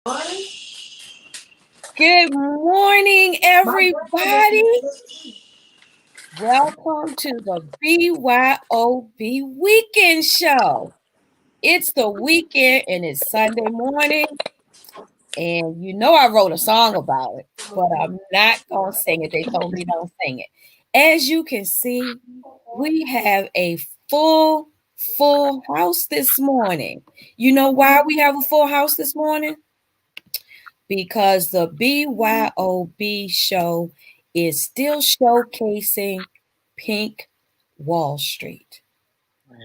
Good morning, everybody. Welcome to the BYOB Weekend Show. It's the weekend and it's Sunday morning. And you know I wrote a song about it, but I'm not going to sing it. They told me don't sing it. As you can see, we have a full house this morning. You know why we have a full house this morning? Because the BYOB show is still showcasing Pink Wall Street. Wow.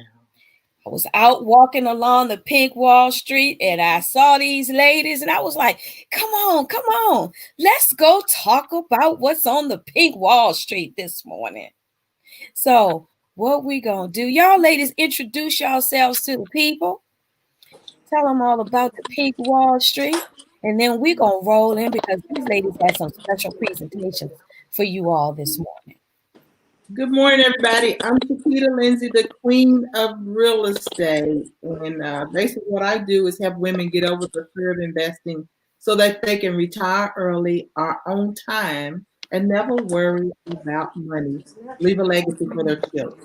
I was out walking along the Pink Wall Street and I saw these ladies and I was like, come on. Let's go talk about what's on the Pink Wall Street this morning. So what we gonna do? Y'all ladies, introduce yourselves to the people. Tell them all about the Pink Wall Street. And then we're going to roll in because these ladies had some special presentations for you all this morning. Good morning, everybody. I'm Chiquita Lindsay, the queen of real estate. And basically what I do is help women get over the fear of investing so that they can retire early or on time and never worry about money. Leave a legacy for their children.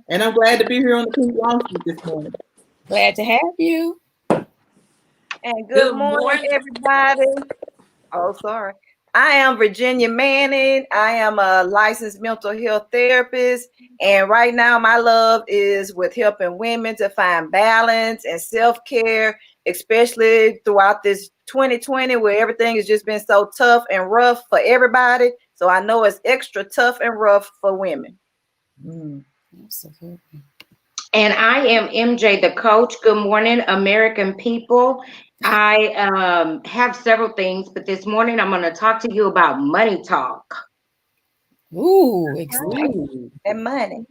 And I'm glad to be here on the Pink Wall Street this morning. Glad to have you. And good morning, everybody. Oh, sorry. I am Virginia Manning. I am a licensed mental health therapist. And right now, my love is with helping women to find balance and self-care, especially throughout this 2020 where everything has just been so tough and rough for everybody. So I know it's extra tough and rough for women. Absolutely. And I am MJ, the coach. Good morning, American people. I have several things, but this morning I'm going to talk to you about money talk. Ooh, exciting. And money.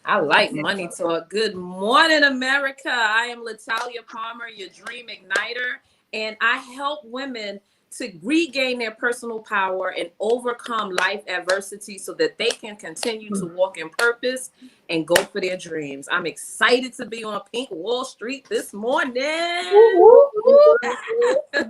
I like money talk. Good morning, America. I am Latalia Palmer, your dream igniter, and I help women to regain their personal power and overcome life adversity so that they can continue to walk in purpose and go for their dreams. I'm excited to be on Pink Wall Street this morning.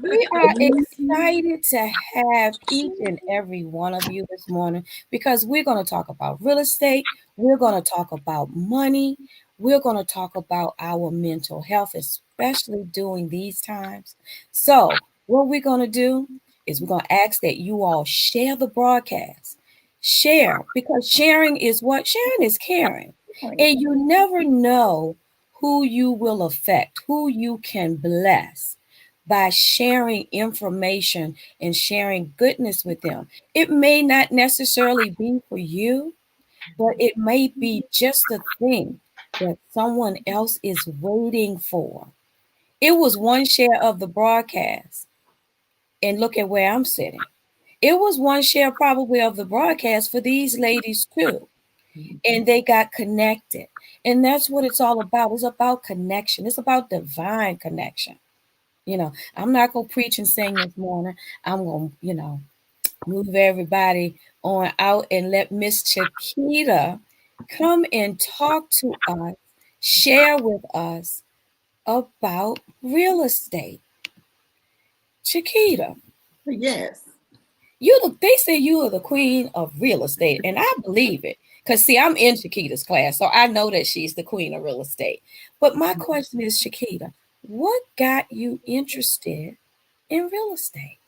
We are excited to have each and every one of you this morning because we're going to talk about real estate. We're going to talk about money. We're going to talk about our mental health, especially during these times. So what we're going to do is we're going to ask that you all share the broadcast. Share, because sharing is what? Sharing is caring. And you never know who you will affect, who you can bless by sharing information and sharing goodness with them. It may not necessarily be for you, but it may be just the thing that someone else is waiting for. It was one share of the broadcast. And look at where I'm sitting. It was one share probably of the broadcast for these ladies too. And they got connected. And that's what it's all about. It's about connection. It's about divine connection. I'm not going to preach and sing this morning. I'm going to, move everybody on out and let Miss Chiquita come and talk to us, share with us about real estate. Chiquita. Yes. They say you are the queen of real estate, and I believe it. Because, see, I'm in Chiquita's class, so I know that she's the queen of real estate. But my question is, Chiquita, what got you interested in real estate?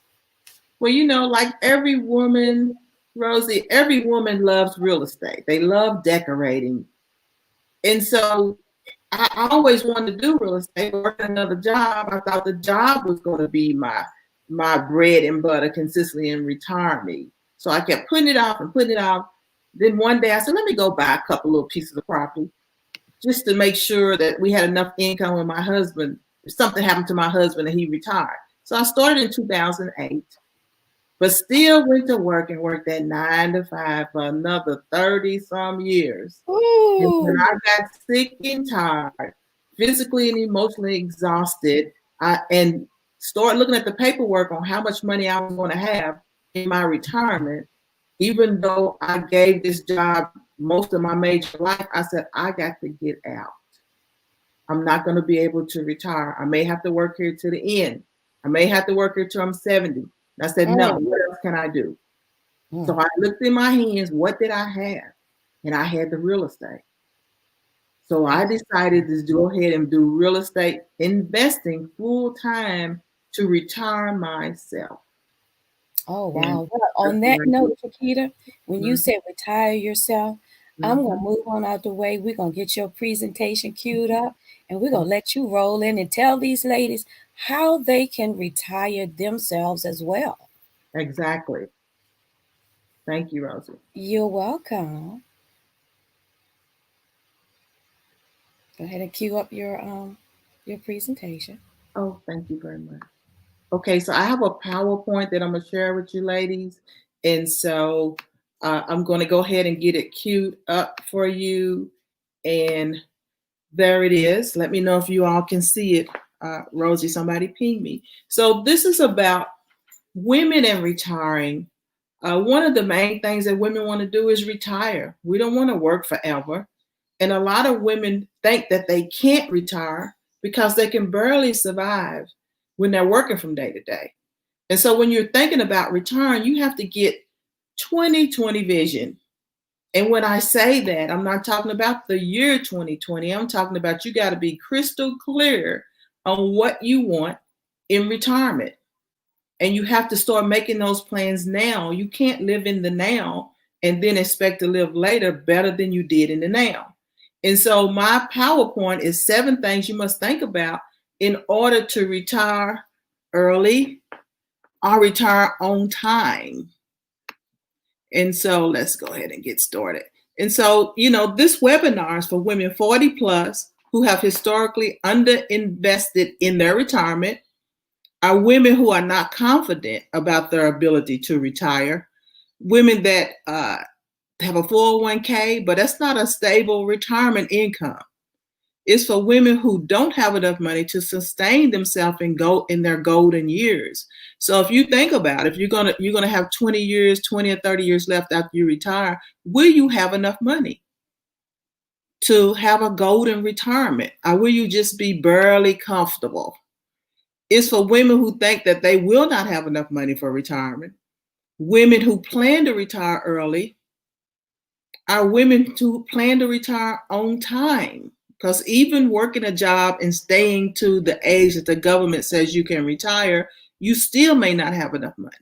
Well, like every woman, Rosie, every woman loves real estate. They love decorating. And so I always wanted to do real estate, work another job. I thought the job was going to be my bread and butter consistently and retire me. So I kept putting it off and putting it off. Then one day I said, let me go buy a couple little pieces of property just to make sure that we had enough income when my husband, if something happened to my husband and he retired. So I started in 2008, but still went to work and worked that 9 to 5 for another 30 some years. And when I got sick and tired, physically and emotionally exhausted, and started looking at the paperwork on how much money I was going to have in my retirement, even though I gave this job most of my major life, I said, I got to get out. I'm not going to be able to retire. I may have to work here to the end. I may have to work here till I'm 70. And I said, no, what else can I do? So I looked in my hands, what did I have? And I had the real estate. So I decided to go ahead and do real estate investing full time to retire myself. Oh, wow. Well, on that note, Chiquita, when you said retire yourself, I'm going to move on out the way. We're going to get your presentation queued up, and we're going to let you roll in and tell these ladies how they can retire themselves as well. Exactly. Thank you, Rosie. You're welcome. Go ahead and cue up your presentation. Oh, thank you very much. Okay, so I have a PowerPoint that I'm going to share with you ladies. And so I'm going to go ahead and get it queued up for you. And there it is. Let me know if you all can see it. Rosie, somebody ping me. So this is about women and retiring. One of the main things that women want to do is retire. We don't want to work forever. And a lot of women think that they can't retire because they can barely survive when they're working from day to day. And so when you're thinking about retiring, you have to get 20/20 vision. And when I say that, I'm not talking about the year 2020. I'm talking about you got to be crystal clear on what you want in retirement. And you have to start making those plans now. You can't live in the now and then expect to live later better than you did in the now. And so my PowerPoint is 7 things you must think about in order to retire early or retire on time. And so let's go ahead and get started. And so, this webinar is for women 40 plus who have historically underinvested in their retirement, are women who are not confident about their ability to retire, women that have a 401k, but that's not a stable retirement income. It's for women who don't have enough money to sustain themselves in their golden years. So if you think about it, if you're gonna have 20 years, 20 or 30 years left after you retire, will you have enough money to have a golden retirement? Or will you just be barely comfortable? It's for women who think that they will not have enough money for retirement, women who plan to retire early, are women who plan to retire on time. Because even working a job and staying to the age that the government says you can retire, you still may not have enough money.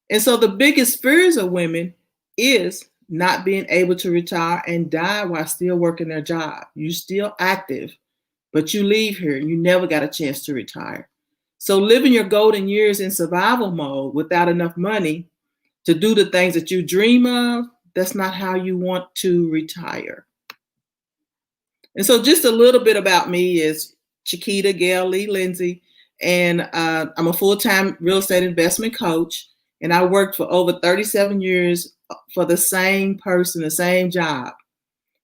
And so the biggest fears of women is not being able to retire and die while still working their job. You're still active, but you leave here and you never got a chance to retire. So living your golden years in survival mode without enough money to do the things that you dream of, that's not how you want to retire. And so just a little bit about me is Chiquita Gail Lee Lindsay, and I'm a full-time real estate investment coach, and I worked for over 37 years for the same person, the same job.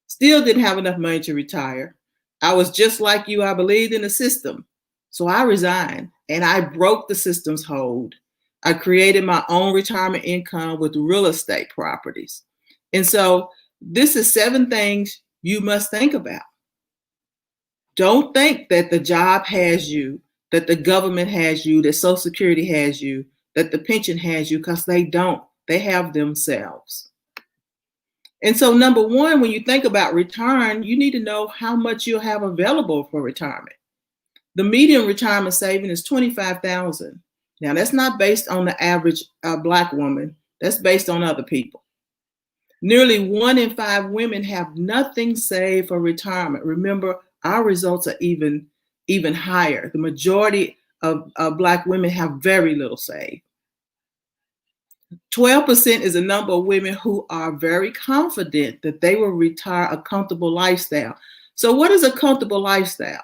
Still didn't have enough money to retire. I was just like you. I believed in the system. So I resigned and I broke the system's hold. I created my own retirement income with real estate properties. And so this is 7 things you must think about. Don't think that the job has you, that the government has you, that Social Security has you, that the pension has you, because they don't. They have themselves. And so number 1, when you think about retirement, you need to know how much you'll have available for retirement. The median retirement saving is $25,000. Now that's not based on the average Black woman. That's based on other people. Nearly 1 in 5 women have nothing saved for retirement. Remember, our results are even higher. The majority of Black women have very little saved. 12% is a number of women who are very confident that they will retire a comfortable lifestyle. So what is a comfortable lifestyle?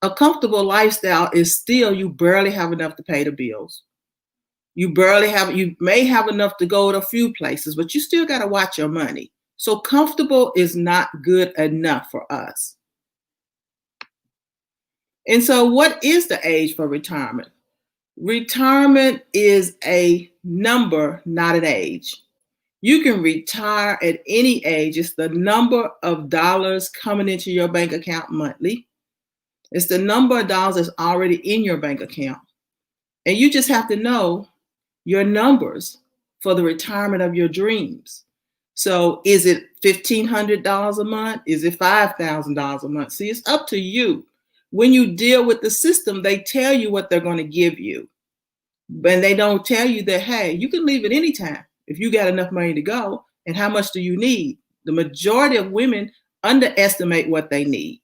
A comfortable lifestyle is still you barely have enough to pay the bills. You may have enough to go to a few places, but you still got to watch your money. So comfortable is not good enough for us. And so what is the age for retirement? Retirement is a number, not an age. You can retire at any age. It's the number of dollars coming into your bank account monthly. It's the number of dollars that's already in your bank account. And you just have to know your numbers for the retirement of your dreams. So is it $1,500 a month? Is it $5,000 a month? See, it's up to you. When you deal with the system, they tell you what they're going to give you. And they don't tell you that, hey, you can leave at any time if you got enough money to go. And how much do you need? The majority of women underestimate what they need.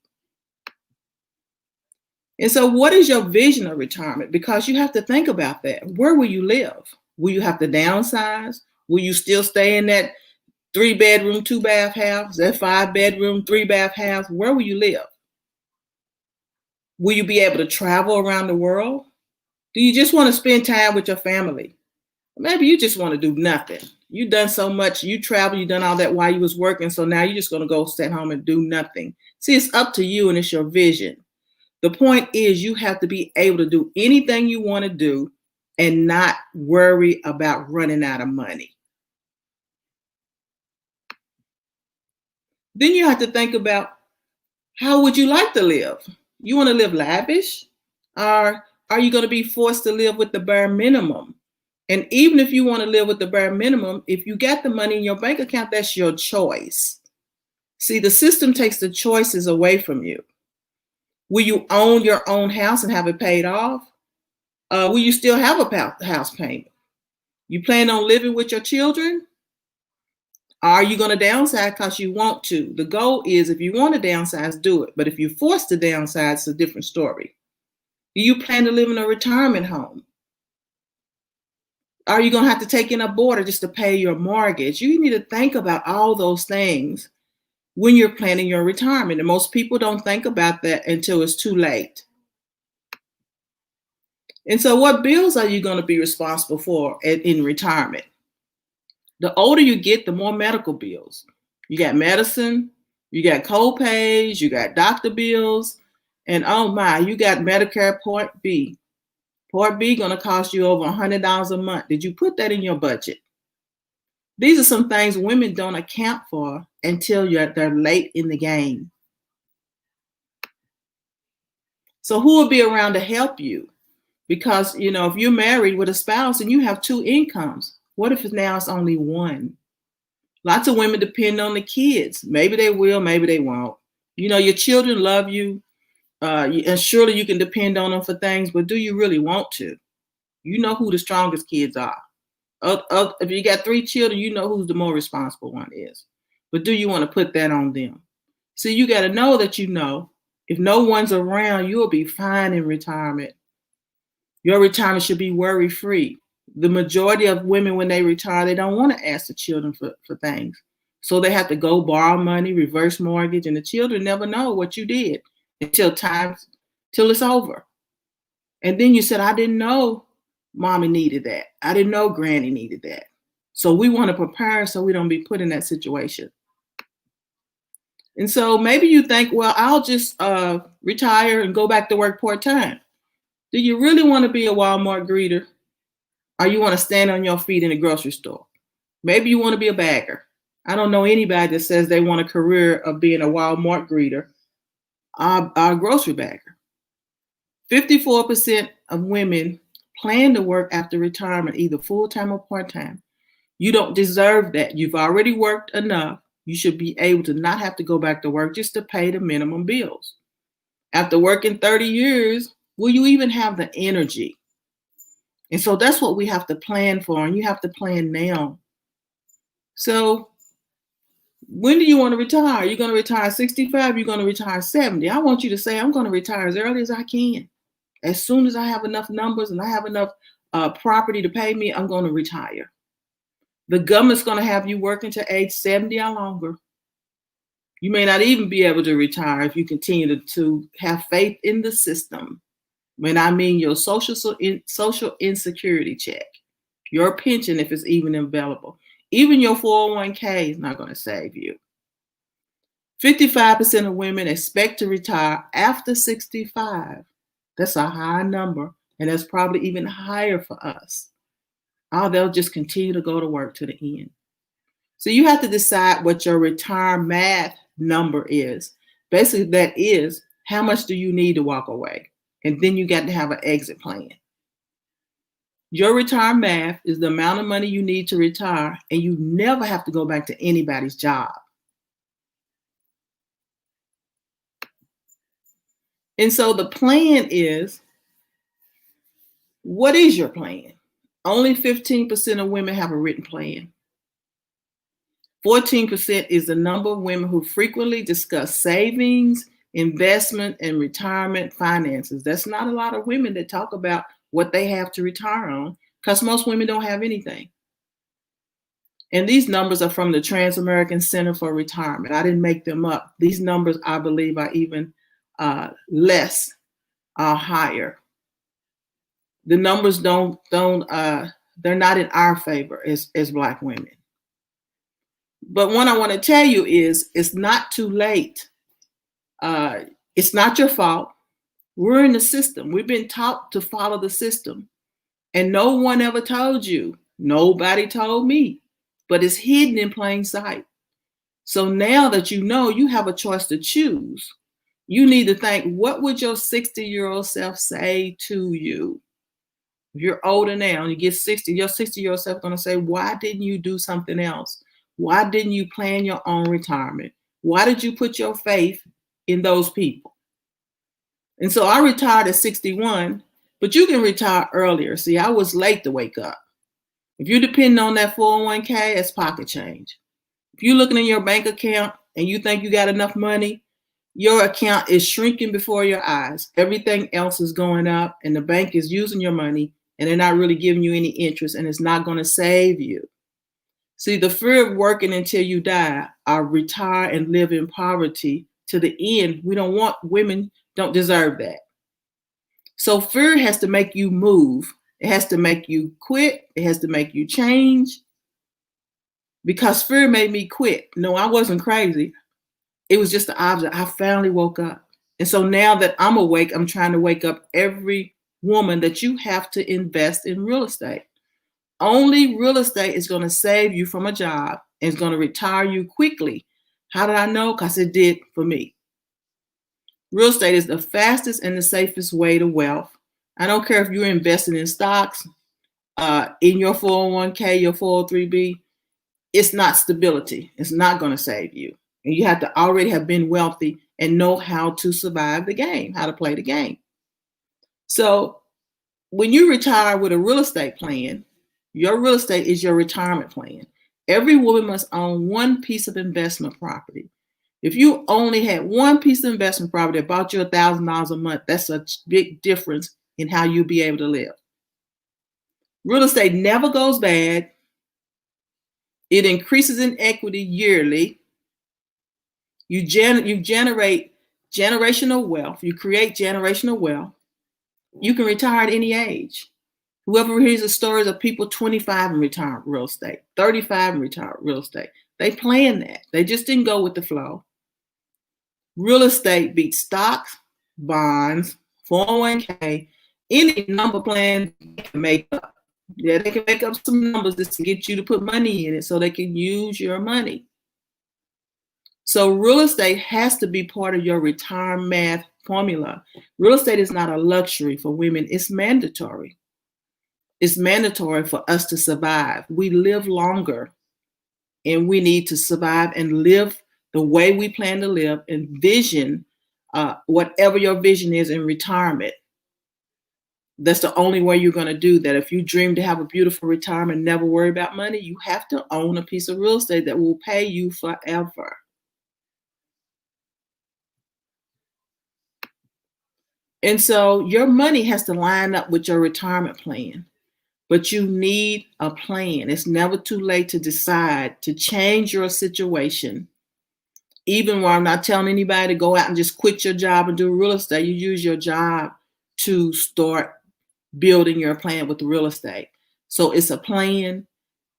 And so what is your vision of retirement? Because you have to think about that. Where will you live? Will you have to downsize? Will you still stay in that 3-bedroom, 2-bath house, that 5-bedroom, 3-bath house? Where will you live? Will you be able to travel around the world? Do you just want to spend time with your family? Maybe you just want to do nothing. You've done so much. You travel, you've done all that while you was working. So now you're just going to go sit home and do nothing. See, it's up to you and it's your vision. The point is you have to be able to do anything you want to do and not worry about running out of money. Then you have to think about, how would you like to live? You want to live lavish? Or are you going to be forced to live with the bare minimum? And even if you want to live with the bare minimum, if you got the money in your bank account, that's your choice. See, the system takes the choices away from you. Will you own your own house and have it paid off? Will you still have a house payment? You plan on living with your children? Are you going to downsize because you want to? The goal is, if you want to downsize, do it. But if you're forced to downsize, it's a different story. Do you plan to live in a retirement home? Are you going to have to take in a boarder just to pay your mortgage? You need to think about all those things when you're planning your retirement. And most people don't think about that until it's too late. And so what bills are you going to be responsible for in retirement? The older you get, the more medical bills. You got medicine, you got co-pays, you got doctor bills, and oh my, you got Medicare Part B. Part B going to cost you over $100 a month. Did you put that in your budget? These are some things women don't account for until they're late in the game. So who will be around to help you? Because, if you're married with a spouse and you have 2 incomes, what if now it's only one? Lots of women depend on the kids. Maybe they will, maybe they won't. Your children love you, and surely you can depend on them for things, but do you really want to? You know who the strongest kids are. If you got 3 children, you know who's the more responsible one is. But do you want to put that on them? See, you got to know that if no one's around, you'll be fine in retirement. Your retirement should be worry-free. The majority of women, when they retire, they don't want to ask the children for things. So they have to go borrow money, reverse mortgage, and the children never know what you did till it's over. And then you said, I didn't know mommy needed that. I didn't know granny needed that. So we want to prepare so we don't be put in that situation. And so maybe you think, well, I'll just retire and go back to work part-time. Do you really want to be a Walmart greeter? Or you want to stand on your feet in a grocery store? Maybe you want to be a bagger. I don't know anybody that says they want a career of being a Walmart greeter or a grocery bagger. 54% of women plan to work after retirement, either full-time or part-time. You don't deserve that. You've already worked enough. You should be able to not have to go back to work just to pay the minimum bills. After working 30 years, will you even have the energy? And so that's what we have to plan for, and you have to plan now. So when do you want to retire? You're going to retire 65, you're going to retire 70. I want you to say, I'm going to retire as early as I can. As soon as I have enough numbers and I have enough property to pay me, I'm going to retire. The government's going to have you working to age 70 or longer. You may not even be able to retire if you continue to have faith in the system. When I mean your social insecurity check, your pension, if it's even available, even your 401k is not going to save you. 55% of women expect to retire after 65. That's a high number, and that's probably even higher for us. They'll just continue to go to work to the end. So you have to decide what your retirement math number is. Basically, that is how much do you need to walk away? And then you got to have an exit plan. Your retirement math is the amount of money you need to retire, and you never have to go back to anybody's job. And so the plan is, what is your plan? Only 15% of women have a written plan. 14% is the number of women who frequently discuss savings, investment, and retirement finances. That's not a lot of women that talk about what they have to retire on, because most women don't have anything. And these numbers are from the Trans-American Center for Retirement. I didn't make them up. These numbers, I believe, are even less or higher. The numbers they're not in our favor as Black women. But what I want to tell you is, it's not too late. It's not your fault. We're in the system. We've been taught to follow the system. And no one ever told you. Nobody told me. But it's hidden in plain sight. So now that you know, you have a choice to choose. You need to think, what would your 60-year-old self say to you? If you're older now and you get 60, your 60-year-old self is going to say, why didn't you do something else? Why didn't you plan your own retirement? Why did you put your faith in those people? And so I retired at 61, but you can retire earlier. See, I was late to wake up. If you depend on that 401k, it's pocket change. If you're looking in your bank account and you think you got enough money, your account is shrinking before your eyes. Everything else is going up, and the bank is using your money, and they're not really giving you any interest, and it's not going to save you. See, the fear of working until you die or retire and live in poverty to the end, women don't deserve that. So fear has to make you move. It has to make you quit. It has to make you change. Because fear made me quit. No, I wasn't crazy. It was just the opposite. I finally woke up. And so now that I'm awake, I'm trying to wake up every woman that you have to invest in real estate. Only real estate is going to save you from a job and it's going to retire you quickly. How did I know? Because it did for me. Real estate is the fastest and the safest way to wealth. I don't care if you're investing in stocks, in your 401k, your 403b. It's not stability. It's not going to save you. And you have to already have been wealthy and know how to survive the game, how to play the game. So when you retire with a real estate plan, your real estate is your retirement plan. Every woman must own one piece of investment property. If you only had one piece of investment property that bought you $1,000 a month, that's a big difference in how you'll be able to live. Real estate never goes bad. It increases in equity yearly. You generate generational wealth. You create generational wealth. You can retire at any age. Whoever hears the stories of people 25 and retire real estate, 35 and retire real estate, they planned that. They just didn't go with the flow. Real estate beats stocks, bonds, 401k, any number plan they can make up. Yeah, they can make up some numbers just to get you to put money in it so they can use your money. So real estate has to be part of your retirement math formula. Real estate is not a luxury for women. It's mandatory. It's mandatory for us to survive. We live longer and we need to survive and live the way we plan to live and vision whatever your vision is in retirement. That's the only way you're going to do that. If you dream to have a beautiful retirement, never worry about money, you have to own a piece of real estate that will pay you forever. And so your money has to line up with your retirement plan. But you need a plan. It's never too late to decide to change your situation. Even while I'm not telling anybody to go out and just quit your job and do real estate, you use your job to start building your plan with the real estate. So it's a plan.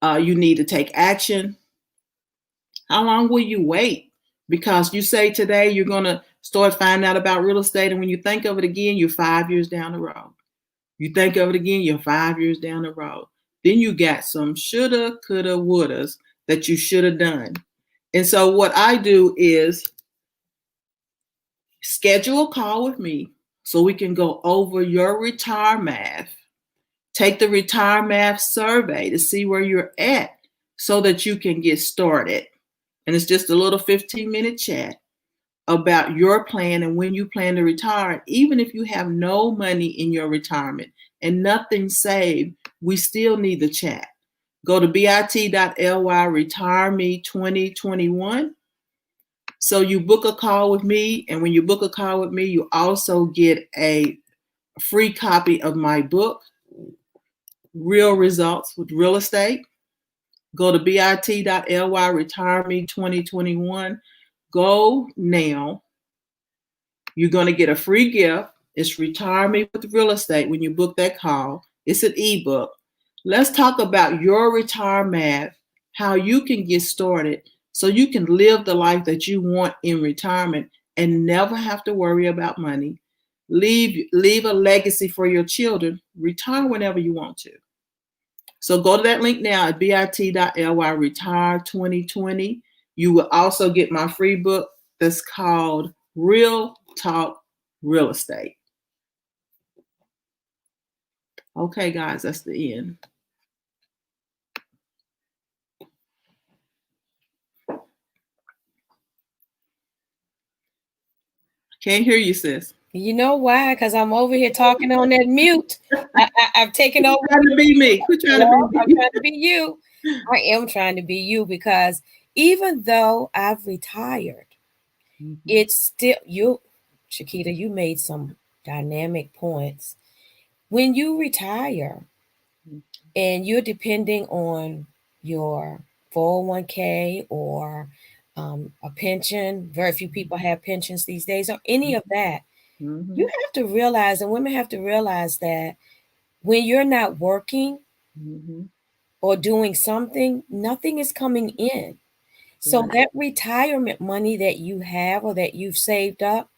You need to take action. How long will you wait? Because you say today you're going to start finding out about real estate, and when you think of it again, you're 5 years down the road. You think of it again, you're 5 years down the road. Then you got some shoulda, coulda, wouldas that you should have done. And so what I do is schedule a call with me so we can go over your retire math. Take the retire math survey to see where you're at so that you can get started. And it's just a little 15-minute chat about your plan and when you plan to retire. Even if you have no money in your retirement and nothing saved, we still need the chat. Go to bit.ly retire me 2021. So you book a call with me, and when you book a call with me, you also get a free copy of my book, Real Results with Real Estate. Go to bit.ly retire me 2021. Go now. You're going to get a free gift. It's Retire Me with Real Estate when you book that call. It's an ebook. Let's talk about your retire math, how you can get started so you can live the life that you want in retirement and never have to worry about money. Leave a legacy for your children. Retire whenever you want to. So go to that link now at bit.ly retire 2020. You will also get my free book that's called Real Talk Real Estate. Okay, guys, that's the end. Can't hear you, sis. You know why? Because I'm over here talking on that mute. I've taken over. Trying to be me. Quit trying to be me. I'm trying to be you. I am trying to be you because even though I've retired, it's still you, Shakita. You made some dynamic points. When you retire and you're depending on your 401k or a pension, very few people have pensions these days, or any of that. You have to realize, and women have to realize that when you're not working or doing something, nothing is coming in. So that retirement money that you have or that you've saved up,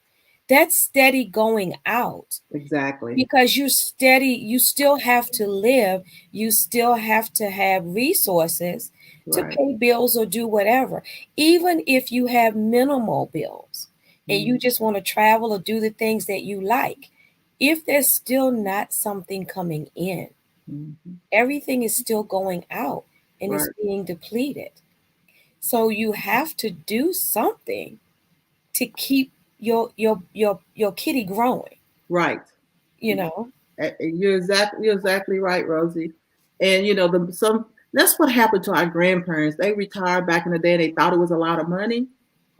that's steady going out. Exactly. Because you're steady, you still have to live, you still have to have resources to pay bills or do whatever. Even if you have minimal bills and you just want to travel or do the things that you like, if there's still not something coming in, everything is still going out and it's being depleted. So you have to do something to keep your kitty growing. Right. You know. You're exactly right, Rosie. And you know, that's what happened to our grandparents. They retired back in the day and they thought it was a lot of money.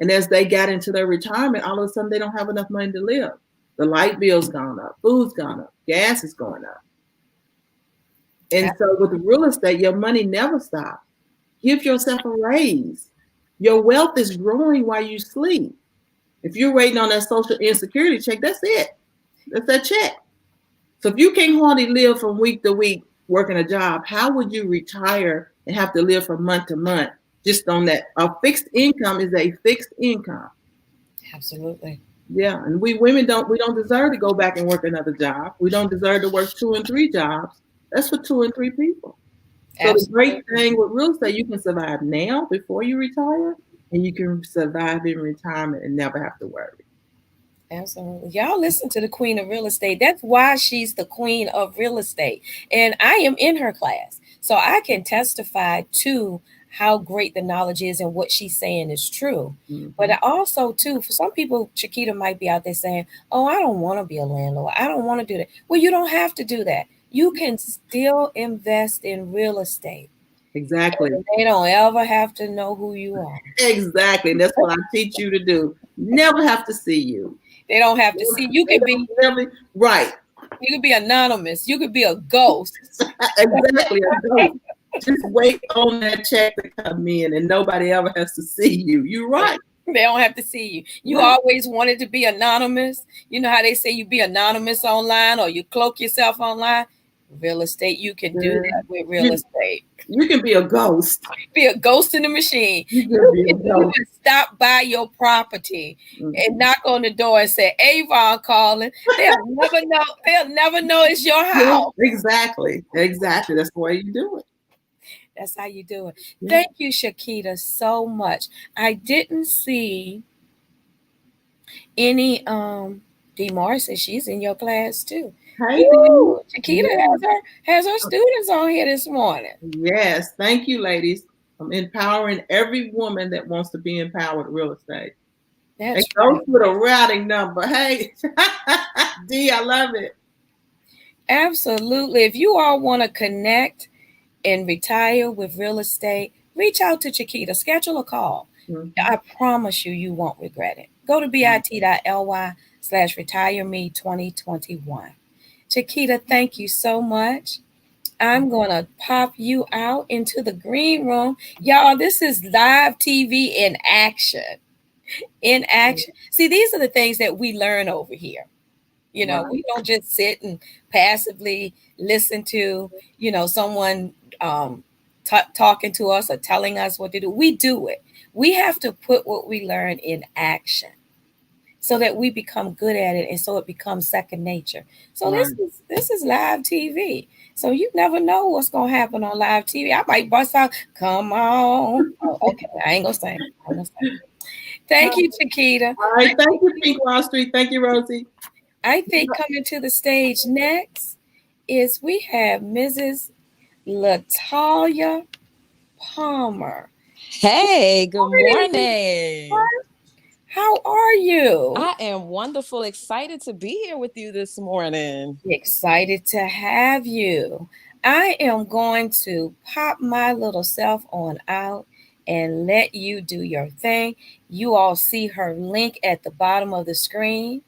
And as they got into their retirement, all of a sudden they don't have enough money to live. The light bill's gone up, food's gone up, gas is going up. And so with the real estate, your money never stops. Give yourself a raise. Your wealth is growing while you sleep. If you're waiting on that social insecurity check, that's it. That's that check. So if you can't hardly live from week to week working a job, how would you retire and have to live from month to month just on that? A fixed income is a fixed income. Absolutely. Yeah, and we women don't deserve to go back and work another job. We don't deserve to work 2 and 3 jobs. That's for 2 and 3 people. So the great thing with real estate, you can survive now before you retire, and you can survive in retirement and never have to worry. Absolutely. Y'all listen to the queen of real estate. That's why she's the queen of real estate. And I am in her class. So I can testify to how great the knowledge is and what she's saying is true. But also, too, for some people, Chiquita might be out there saying, oh, I don't want to be a landlord. I don't want to do that. Well, you don't have to do that. You can still invest in real estate. Exactly. And they don't ever have to know who you are. Exactly. And that's what I teach you to do. Never have to see you. They don't have to see. You can be right. You could be anonymous. You could be a ghost. Exactly. A ghost. Just wait on that check to come in and nobody ever has to see you. You're right. They don't have to see you. You always wanted to be anonymous. You know how they say you be anonymous online or you cloak yourself online? Real estate, you can do that with real estate. You can be a ghost. Be a ghost in the machine. You can stop by your property and knock on the door and say, Avon calling. They'll never know. They'll never know it's your house. Exactly. Exactly. That's the way you do it. That's how you do it. Yeah. Thank you, Shakita, so much. I didn't see any Demar says she's in your class too. Hey, Dee. Woo! Shakita Yeah. has her students on here this morning. Yes. Thank you, ladies. I'm empowering every woman that wants to be empowered real estate. That's It right. goes with a routing number. Hey, D, I love it. Absolutely. If you all want to connect and retire with real estate, reach out to Chiquita. Schedule a call. Mm-hmm. I promise you, you won't regret it. Go to bit.ly/retireme2021. Chiquita, thank you so much. I'm going to pop you out into the green room. Y'all, this is live TV in action. In action. See, these are the things that we learn over here. You know, Right. we don't just sit and passively listen to, someone talking to us or telling us what to do. We do it. We have to put what we learn in action so that we become good at it and so it becomes second nature. So Right. this is live TV. So you never know what's gonna happen on live TV. I might bust out, come on. Oh, okay, I ain't gonna sing. I'm gonna sing. Thank you, Chiquita. All right. Thank you, Pink Wallstreet. Thank you, Rosie. I think coming to the stage next is we have Mrs. Latalia Palmer. Hey, good Morning. morning. How are you? I am wonderful, excited to be here with you this morning. Excited to have you. I am going to pop my little self on out and let you do your thing. You all see her link at the bottom of the screen.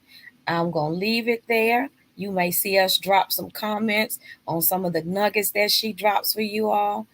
I'm going to leave it there. You may see us drop some comments on some of the nuggets that she drops for you all.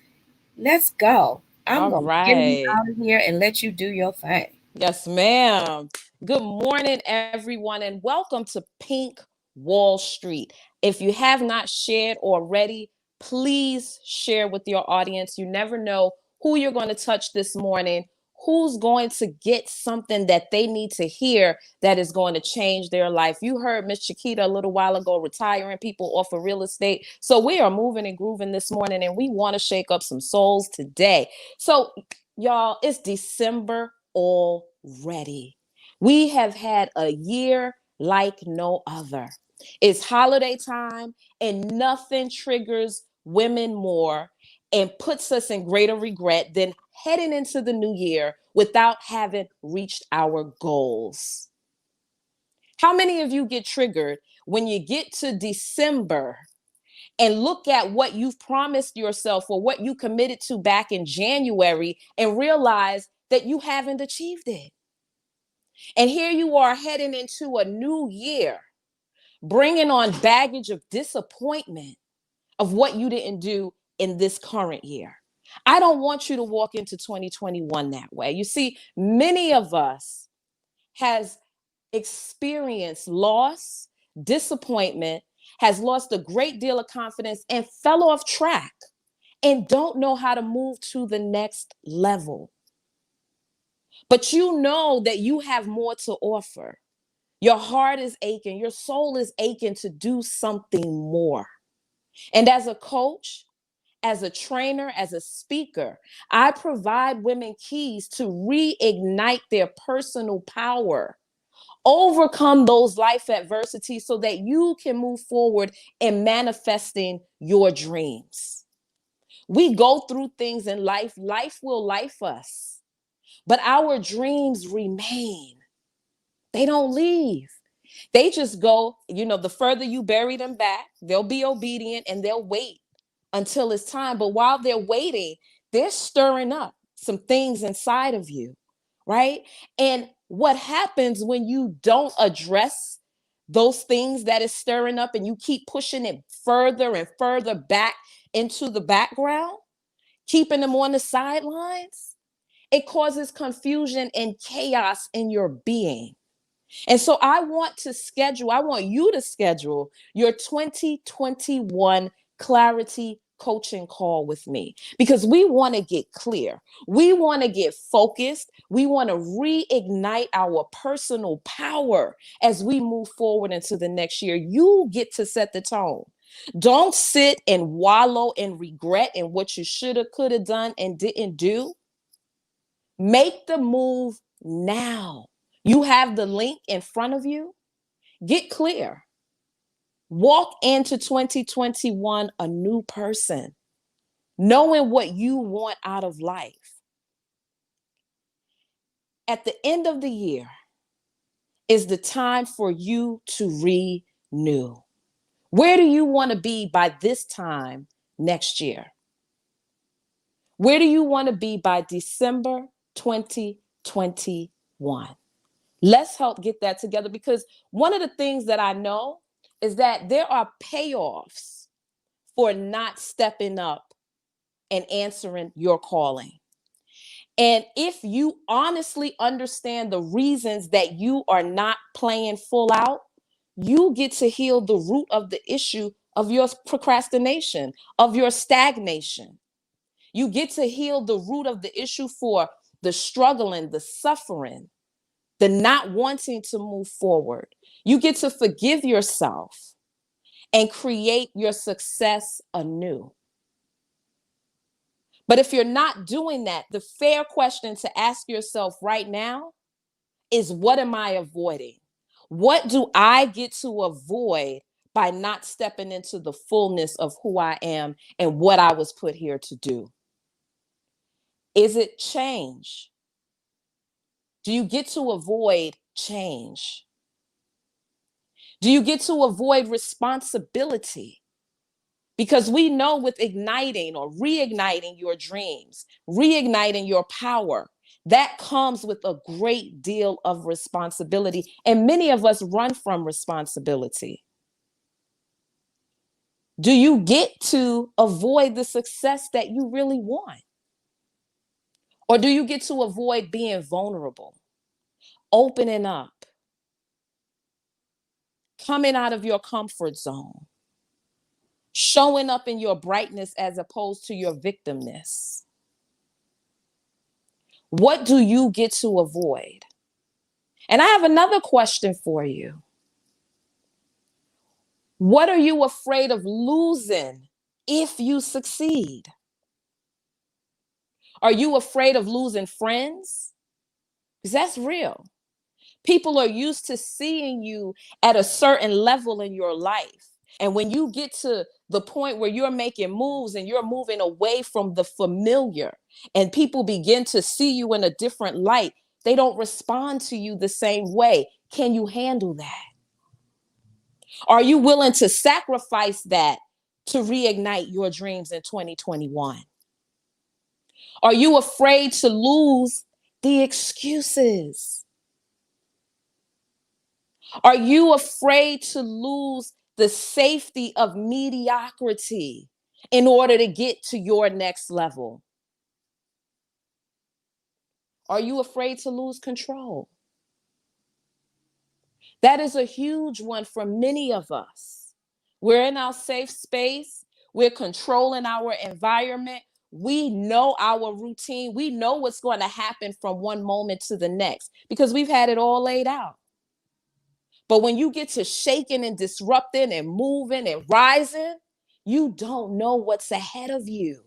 Let's go. I'm All going to get you right. out of here and let you do your thing. Yes, ma'am. Good morning, everyone, and welcome to Pink Wall Street. If you have not shared already, please share with your audience. You never know who you're going to touch this morning, who's going to get something that they need to hear that is going to change their life. You heard Miss Chiquita a little while ago retiring people off of real estate. So we are moving and grooving this morning, and we want to shake up some souls today. So, y'all, it's December already. We have had a year like no other. It's holiday time, and nothing triggers women more and puts us in greater regret than heading into the new year without having reached our goals. How many of you get triggered when you get to December and look at what you've promised yourself or what you committed to back in January and realize that you haven't achieved it? And here you are heading into a new year, bringing on baggage of disappointment of what you didn't do in this current year. I don't want you to walk into 2021 that way. You see, many of us has experienced loss, disappointment, has lost a great deal of confidence and fell off track and don't know how to move to the next level. But you know that you have more to offer. Your heart is aching, your soul is aching to do something more. And as a coach, as a trainer, as a speaker, I provide women keys to reignite their personal power, overcome those life adversities so that you can move forward in manifesting your dreams. We go through things in life, life will life us, but our dreams remain. They don't leave. They just go, the further you bury them back, they'll be obedient and they'll wait until it's time. But while they're waiting, they're stirring up some things inside of you, right? And what happens when you don't address those things that is stirring up and you keep pushing it further and further back into the background, keeping them on the sidelines? It causes confusion and chaos in your being. And so I want you to schedule your 2021 clarity coaching call with me because we want to get clear. We want to get focused. We want to reignite our personal power as we move forward into the next year. You get to set the tone. Don't sit and wallow in regret in what you should have, could have done and didn't do. Make the move now. You have the link in front of you. Get clear. Walk into 2021 a new person, knowing what you want out of life. At the end of the year is the time for you to renew. Where do you want to be by this time next year? Where do you want to be by December 2021? Let's help get that together, because one of the things that I know is that there are payoffs for not stepping up and answering your calling. And if you honestly understand the reasons that you are not playing full out, you get to heal the root of the issue of your procrastination, of your stagnation. You get to heal the root of the issue for the struggling, the suffering, the not wanting to move forward. You get to forgive yourself and create your success anew. But if you're not doing that, the fair question to ask yourself right now is, what am I avoiding? What do I get to avoid by not stepping into the fullness of who I am and what I was put here to do? Is it change? Do you get to avoid change? Do you get to avoid responsibility? Because we know with igniting or reigniting your dreams, reigniting your power, that comes with a great deal of responsibility. And many of us run from responsibility. Do you get to avoid the success that you really want? Or do you get to avoid being vulnerable, opening up, coming out of your comfort zone, showing up in your brightness as opposed to your victimness? What do you get to avoid? And I have another question for you. What are you afraid of losing if you succeed? Are you afraid of losing friends? Because that's real. People are used to seeing you at a certain level in your life. And when you get to the point where you're making moves and you're moving away from the familiar, and people begin to see you in a different light, they don't respond to you the same way. Can you handle that? Are you willing to sacrifice that to reignite your dreams in 2021? Are you afraid to lose the excuses? Are you afraid to lose the safety of mediocrity in order to get to your next level? Are you afraid to lose control? That is a huge one for many of us. We're in our safe space. We're controlling our environment. We know our routine. We know what's going to happen from one moment to the next because we've had it all laid out. But when you get to shaking and disrupting and moving and rising, you don't know what's ahead of you.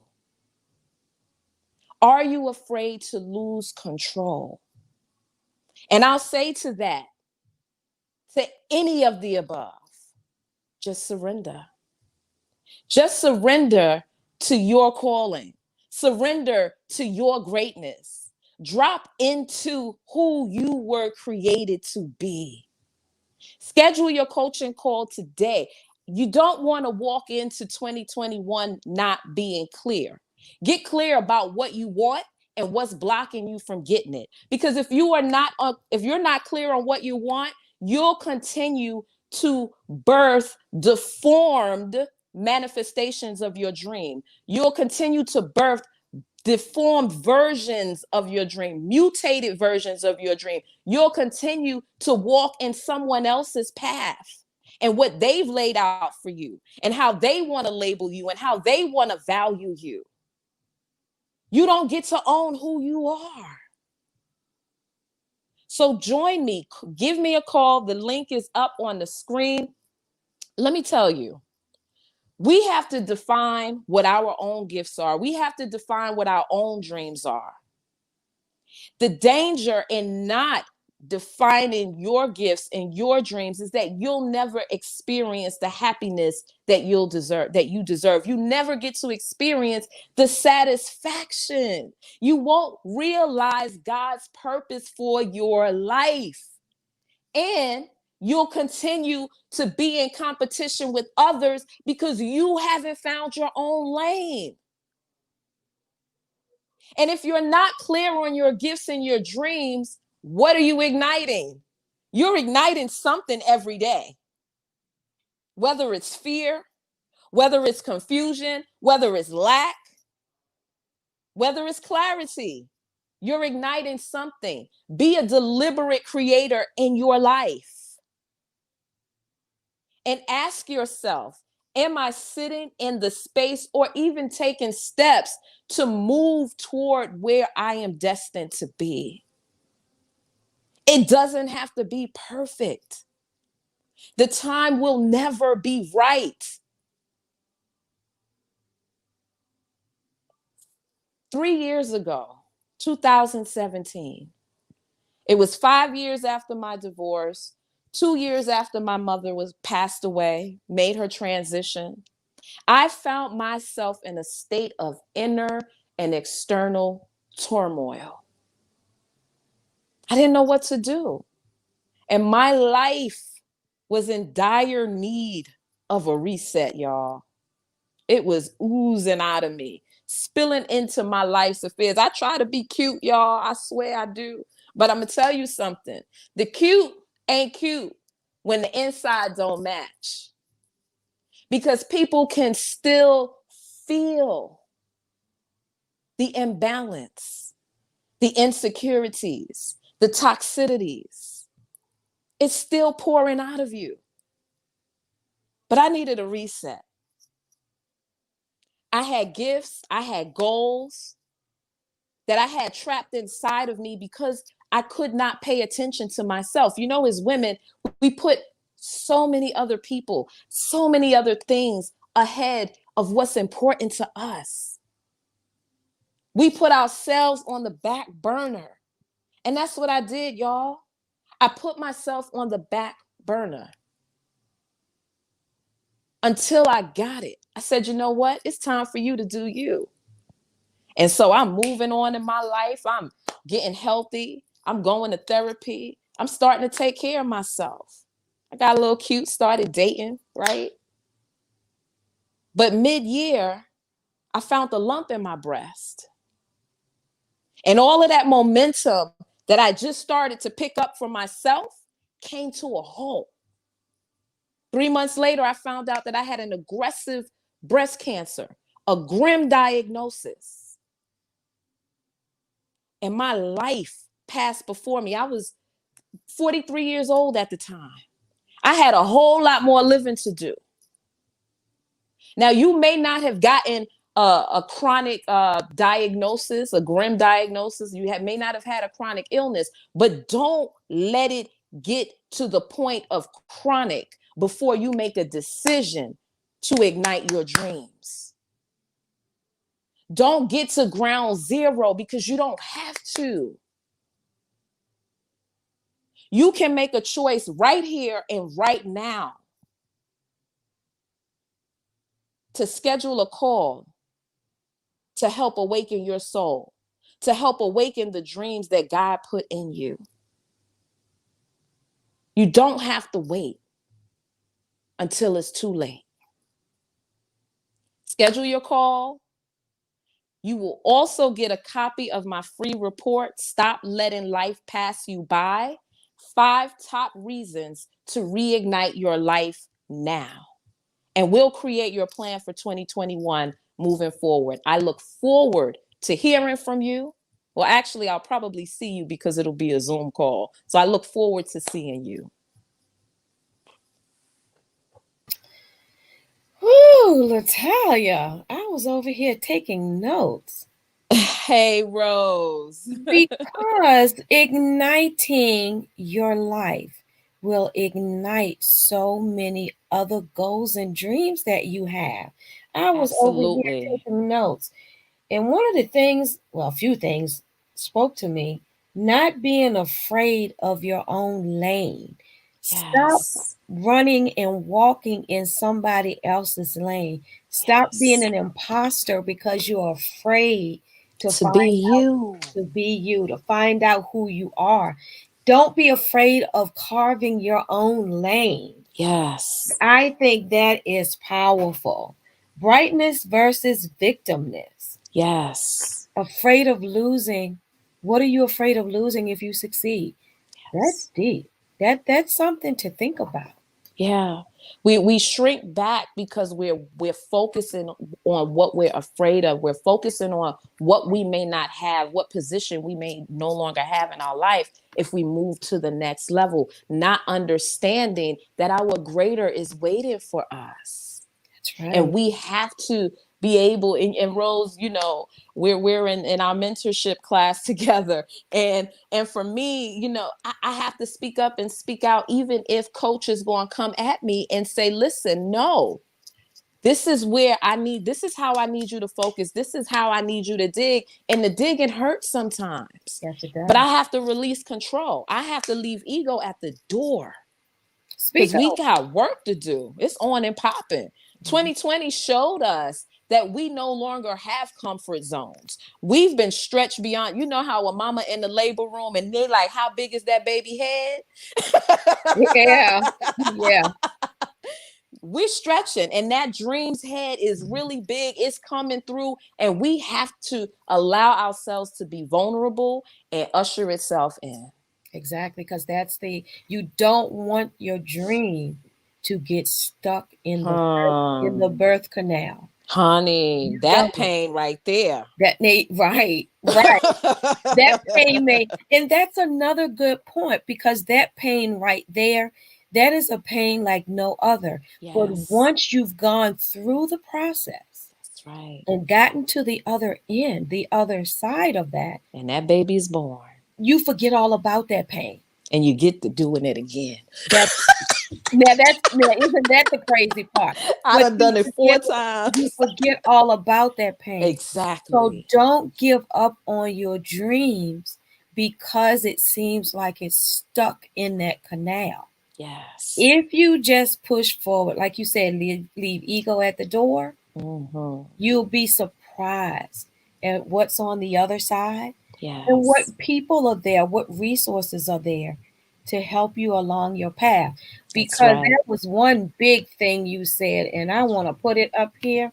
Are you afraid to lose control? And I'll say to that, to any of the above, just surrender. Just surrender to your calling. Surrender to your greatness. Drop into who you were created to be. Schedule your coaching call today. You don't want to walk into 2021 not being clear. Get clear about what you want and what's blocking you from getting it. Because if you're not clear on what you want, you'll continue to birth deformed manifestations of your dream. You'll continue to birth deformed versions of your dream, mutated versions of your dream. You'll continue to walk in someone else's path and what they've laid out for you and how they want to label you and how they want to value you. You don't get to own who you are. So join me. Give me a call. The link is up on the screen. Let me tell you, We have to define what our own gifts are. We have to define what our own dreams are. The danger in not defining your gifts and your dreams is that you'll never experience the happiness that you deserve. You never get to experience the satisfaction. You won't realize God's purpose for your life. And you'll continue to be in competition with others because you haven't found your own lane. And if you're not clear on your gifts and your dreams, what are you igniting? You're igniting something every day. Whether it's fear, whether it's confusion, whether it's lack, whether it's clarity, you're igniting something. Be a deliberate creator in your life. And ask yourself, am I sitting in the space or even taking steps to move toward where I am destined to be? It doesn't have to be perfect. The time will never be right. 3 years ago, 2017, it was 5 years after my divorce, 2 years after my mother was passed away, made her transition. I found myself in a state of inner and external turmoil. I didn't know what to do. And my life was in dire need of a reset, y'all. It was oozing out of me, spilling into my life's affairs. I try to be cute, y'all. I swear I do. But I'm going to tell you something. The cute ain't cute when the inside don't match. Because people can still feel the imbalance, the insecurities, the toxicities. It's still pouring out of you. But I needed a reset. I had gifts, I had goals that I had trapped inside of me because I could not pay attention to myself. You know, as women, we put so many other people, so many other things ahead of what's important to us. We put ourselves on the back burner. And that's what I did, y'all. I put myself on the back burner until I got it. I said, you know what? It's time for you to do you. And so I'm moving on in my life. I'm getting healthy. I'm going to therapy. I'm starting to take care of myself. I got a little cute, started dating, right? But mid-year, I found a lump in my breast. And all of that momentum that I just started to pick up for myself came to a halt. 3 months later, I found out that I had an aggressive breast cancer, a grim diagnosis. And my life passed before me. I was 43 years old at the time. I had a whole lot more living to do. Now, you may not have gotten a chronic diagnosis, a grim diagnosis. You may not have had a chronic illness, but don't let it get to the point of chronic before you make a decision to ignite your dreams. Don't get to ground zero because you don't have to. You can make a choice right here and right now to schedule a call to help awaken your soul, to help awaken the dreams that God put in you. You don't have to wait until it's too late. Schedule your call. You will also get a copy of my free report, Stop Letting Life Pass You By, 5 top reasons to reignite your life now. And we'll create your plan for 2021 moving forward. I look forward to hearing from you. Well, actually, I'll probably see you because it'll be a Zoom call. So I look forward to seeing you. Whoo, Latalia, I was over here taking notes. Hey, Rose. Because igniting your life, will ignite so many other goals and dreams that you have. I was over here Absolutely. taking notes. And one of the things, well, a few things spoke to me, not being afraid of your own lane. Stop Yes. running and walking in somebody else's lane. Stop being Yes. an imposter because you're afraid to To be find out you. to be you, to find out who you are. Don't be afraid of carving your own lane. Yes. I think that is powerful. Brightness versus victimness. Yes. Afraid of losing. What are you afraid of losing if you succeed? That's Yes. deep. That's something to think about. Yeah. We shrink back because we're focusing on what we're afraid of. We're focusing on what we may not have, what position we may no longer have in our life if we move to the next level, not understanding that our greater is waiting for us. That's right. And we have to be able, and Rose, we're in our mentorship class together, and for me, I have to speak up and speak out, even if coach is going to come at me and say, listen, no, this is how I need you to focus, this is how I need you to dig, and the digging hurts sometimes, Yes, it but does. I have to release control. I have to leave ego at the door because Speak we up. got work to do. It's on and popping. 2020 showed us that we no longer have comfort zones. We've been stretched beyond, how a mama in the labor room and they like, how big is that baby head? Yeah. Yeah. We're stretching, and that dream's head is really big. It's coming through, and we have to allow ourselves to be vulnerable and usher itself in. Exactly. Because you don't want your dream to get stuck in the Hmm. birth canal. Honey, You that don't. pain right there. Right, right. That pain may, and that's another good point because that pain right there, that is a pain like no other. But Yes, once you've gone through the process that's right. and gotten to the other end, the other side of that, And that baby's born, you forget all about that pain. and you get to doing it again. That now isn't that the crazy part? I But done done it four you times. forget all about that pain. So Exactly. don't give up on your dreams because it seems like it's stuck in that canal. Yes. If you just push forward, like you said, leave ego at the door, Mm-hmm. you'll be surprised at what's on the other side and Yes. what people are there, what resources are there to help you along your path. That's Because right. that was one big thing you said, and I want to put it up here.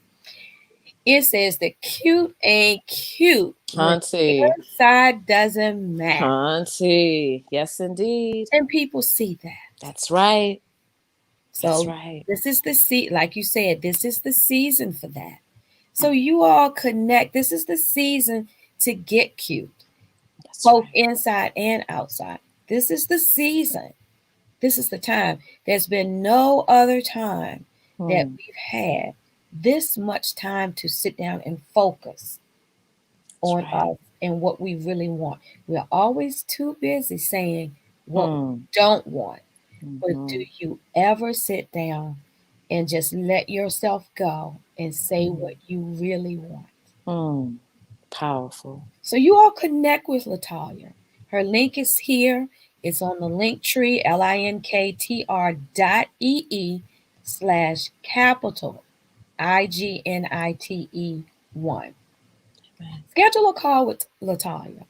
It says the cute ain't cute when Hunty. inside doesn't match. Hunty. Yes, indeed. And people see that. That's right. That's So right. this is like you said, this is the season for that. So you all connect. This is the season to get cute, That's both right. inside and outside. This is the season. This is the time. There's been no other time that Hmm. we've had this much time to sit down and focus That's on right. us and what we really want. We're always too busy saying what we Hmm. don't want. But do Mm-hmm. you ever sit down and just let yourself go and say what you really want? Hmm. Powerful. So you all connect with Latalia. Her link is here. It's on the link tree, linktr.ee/capital IGNITE1. Schedule a call with Latalia.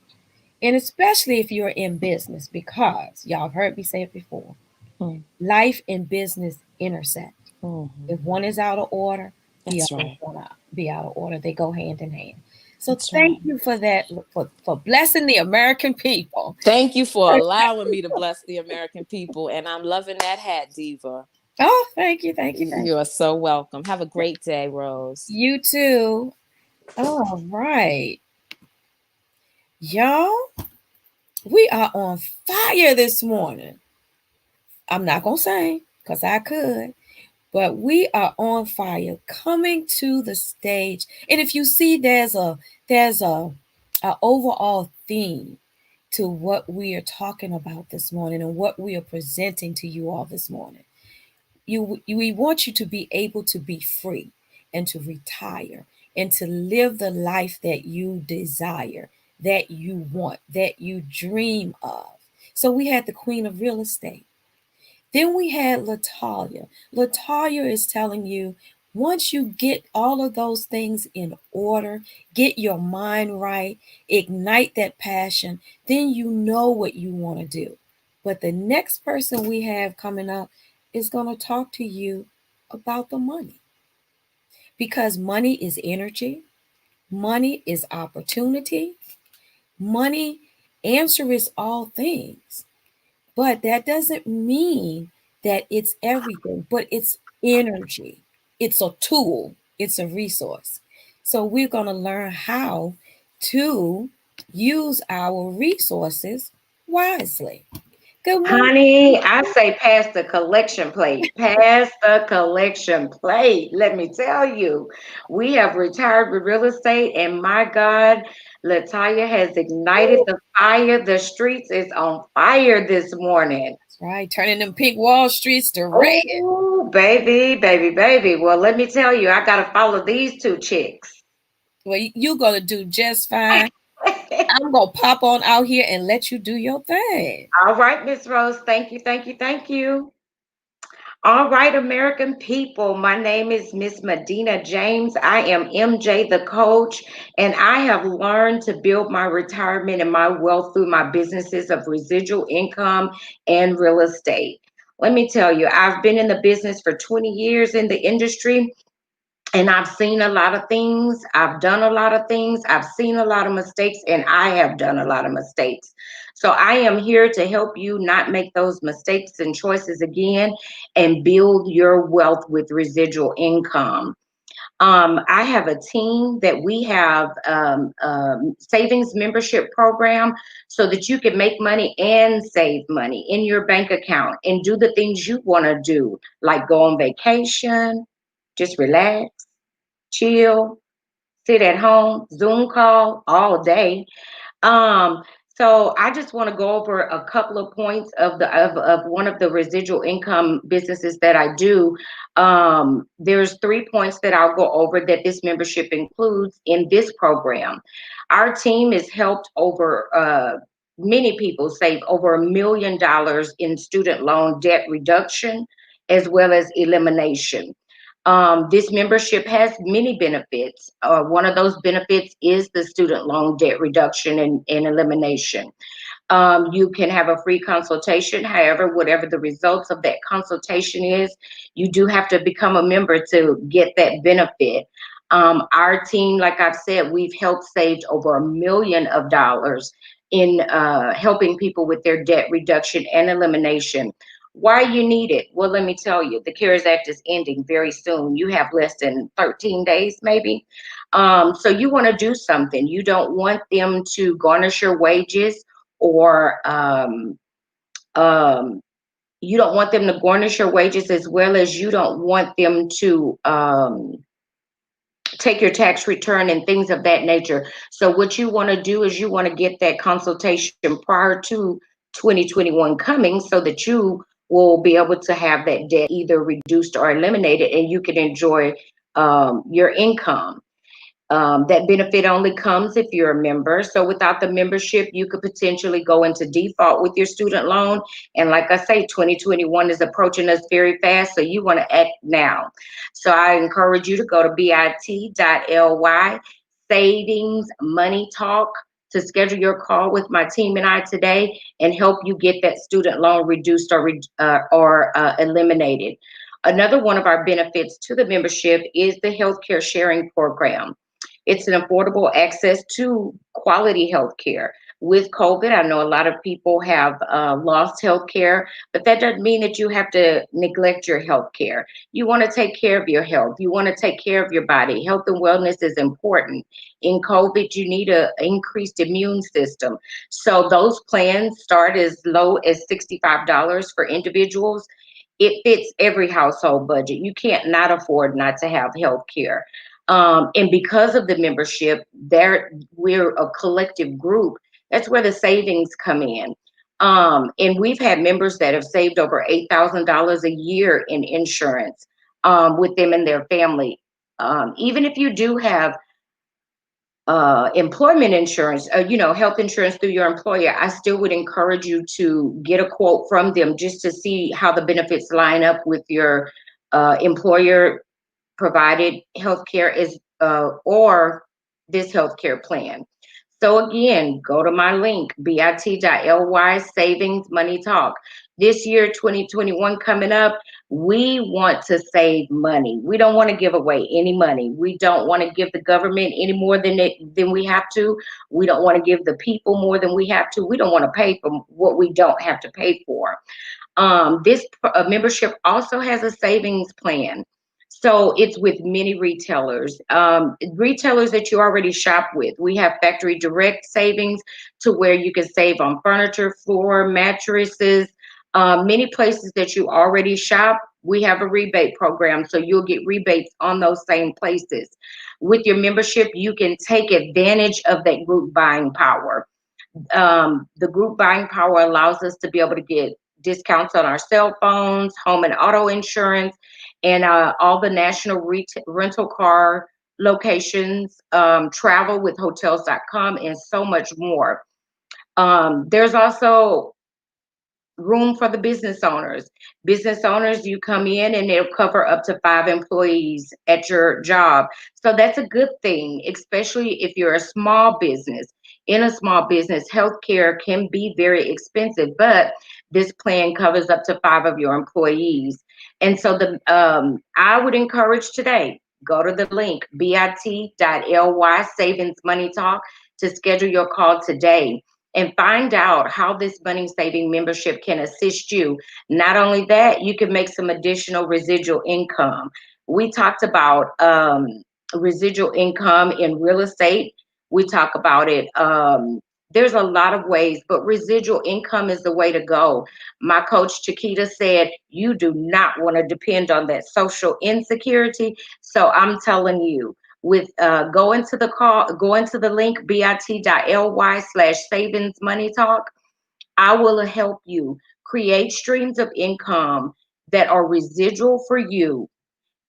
And especially if you're in business, because y'all have heard me say it before, Hmm. life and business intersect. Mm-hmm. If one is out of order, the That's other is right. going to be out of order. They go hand in hand. So That's thank right. you for that, for blessing the American people. Thank you for allowing me to bless the American people. And I'm loving that hat, Diva. Oh, thank you, thank you, thank You are so welcome. Have a great day, Rose. you. You too. All right. Y'all, we are on fire this morning. I'm not going to sing because I could, but we are on fire coming to the stage. And if you see there's a overall theme to what we are talking about this morning and what we are presenting to you all this morning. We want you to be able to be free and to retire and to live the life that you desire, that you want, that you dream of. So we had the queen of real estate. Then we had Latalia. Latalia is telling you, once you get all of those things in order, get your mind right, ignite that passion, then you know what you want to do. But the next person we have coming up is going to talk to you about the money, because money is energy, money is opportunity, money answers all things. But that doesn't mean that it's everything, but it's energy. It's a tool, it's a resource. So we're going to learn how to use our resources wisely. Good morning. Honey, I say pass the collection plate. Pass the collection plate. Let me tell you, we have retired with real estate, and my God, Latoya has ignited the fire. The streets is on fire this morning. That's right. Turning them pink Wall Streets to red. Oh, baby, baby, baby. Well, let me tell you, I got to follow these two chicks. Well, you're going to do just fine. I'm going to pop on out here and let you do your thing. All right, Miss Rose. Thank you, thank you, thank you. All right, American people. My name is Miss Medina James. I am MJ the coach, and I have learned to build my retirement and my wealth through my businesses of residual income and real estate. Let me tell you, I've been in the business for 20 years in the industry, and I've seen a lot of things. I've done a lot of things. I've seen a lot of mistakes, and I have done a lot of mistakes. So I am here to help you not make those mistakes and choices again and build your wealth with residual income. I have a team that we have savings membership program so that you can make money and save money in your bank account and do the things you want to do, like go on vacation, just relax, chill, sit at home, Zoom call all day. Um, so I just want to go over a couple of points of of one of the residual income businesses that I do. There's 3 points that I'll go over that this membership includes in this program. Our team has helped over many people save over $1 million in student loan debt reduction as well as elimination. This membership has many benefits. One of those benefits is the student loan debt reduction and elimination. You can have a free consultation. However, whatever the results of that consultation is, you do have to become a member to get that benefit. Our team, like I've said, we've helped saved over $1 million in helping people with their debt reduction and elimination. Why you need it? Well, let me tell you, the CARES Act is ending very soon. You have less than 13 days, maybe. So you want to do something. You don't want them to garnish your wages, or um, you don't want them to garnish your wages, as well as you don't want them to take your tax return and things of that nature. So what you want to do is you want to get that consultation prior to 2021 coming, so that you will be able to have that debt either reduced or eliminated, and you can enjoy your income. That benefit only comes if you're a member. So without the membership, you could potentially go into default with your student loan. And like I say, 2021 is approaching us very fast, so you want to act now. So I encourage you to go to bit.ly savings money talk to schedule your call with my team and I today and help you get that student loan reduced or eliminated. Another one of our benefits to the membership is the healthcare sharing program. It's an affordable access to quality health care. With COVID, I know a lot of people have lost health care, but that doesn't mean that you have to neglect your health care. You want to take care of your health. You want to take care of your body. Health and wellness is important. In COVID, you need an increased immune system. So those plans start as low as $65 for individuals. It fits every household budget. You can't not afford not to have health care. And because of the membership, we're a collective group That's where the savings come in. And we've had members that have saved over $8,000 a year in insurance with them and their family. Even if you do have employment insurance, health insurance through your employer, I still would encourage you to get a quote from them just to see how the benefits line up with your employer provided healthcare is or this healthcare plan. So again, go to my link, bit.ly savings money talk. This year, 2021 coming up, we want to save money. We don't want to give away any money. We don't want to give the government any more than we have to. We don't want to give the people more than we have to. We don't want to pay for what we don't have to pay for. This membership also has a savings plan. So it's with many retailers, retailers that you already shop with. We have factory direct savings to where you can save on furniture, floor, mattresses, many places that you already shop. We have a rebate program, so you'll get rebates on those same places. With your membership, you can take advantage of that group buying power. The group buying power allows us to be able to get discounts on our cell phones, home and auto insurance, and all the national rental car locations, travel with hotels.com, and so much more. There's also room for the business owners. Business owners, you come in and they'll cover up to 5 employees at your job. So that's a good thing, especially if you're a small business. In a small business, healthcare can be very expensive, but this plan covers up to 5 of your employees. And so I would encourage today, go to the link bit.ly savings money talk to schedule your call today and find out how this money saving membership can assist you. Not only that, you can make some additional residual income. We talked about residual income in real estate. We talk about it. There's a lot of ways, but residual income is the way to go. My coach Chiquita said, you do not want to depend on that social insecurity. So I'm telling you, with go into the link bit.ly/savings money talk. I will help you create streams of income that are residual for you,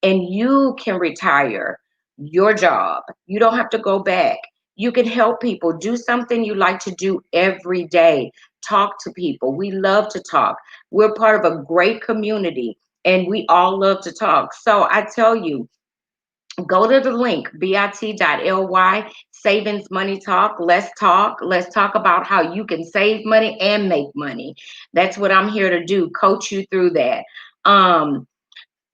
and you can retire your job. You don't have to go back. You can help people do something you like to do every day. Talk to people. We love to talk. We're part of a great community and we all love to talk. So I tell you, go to the link bit.ly savings money talk. Let's talk about how you can save money and make money. That's what I'm here to do, coach you through that.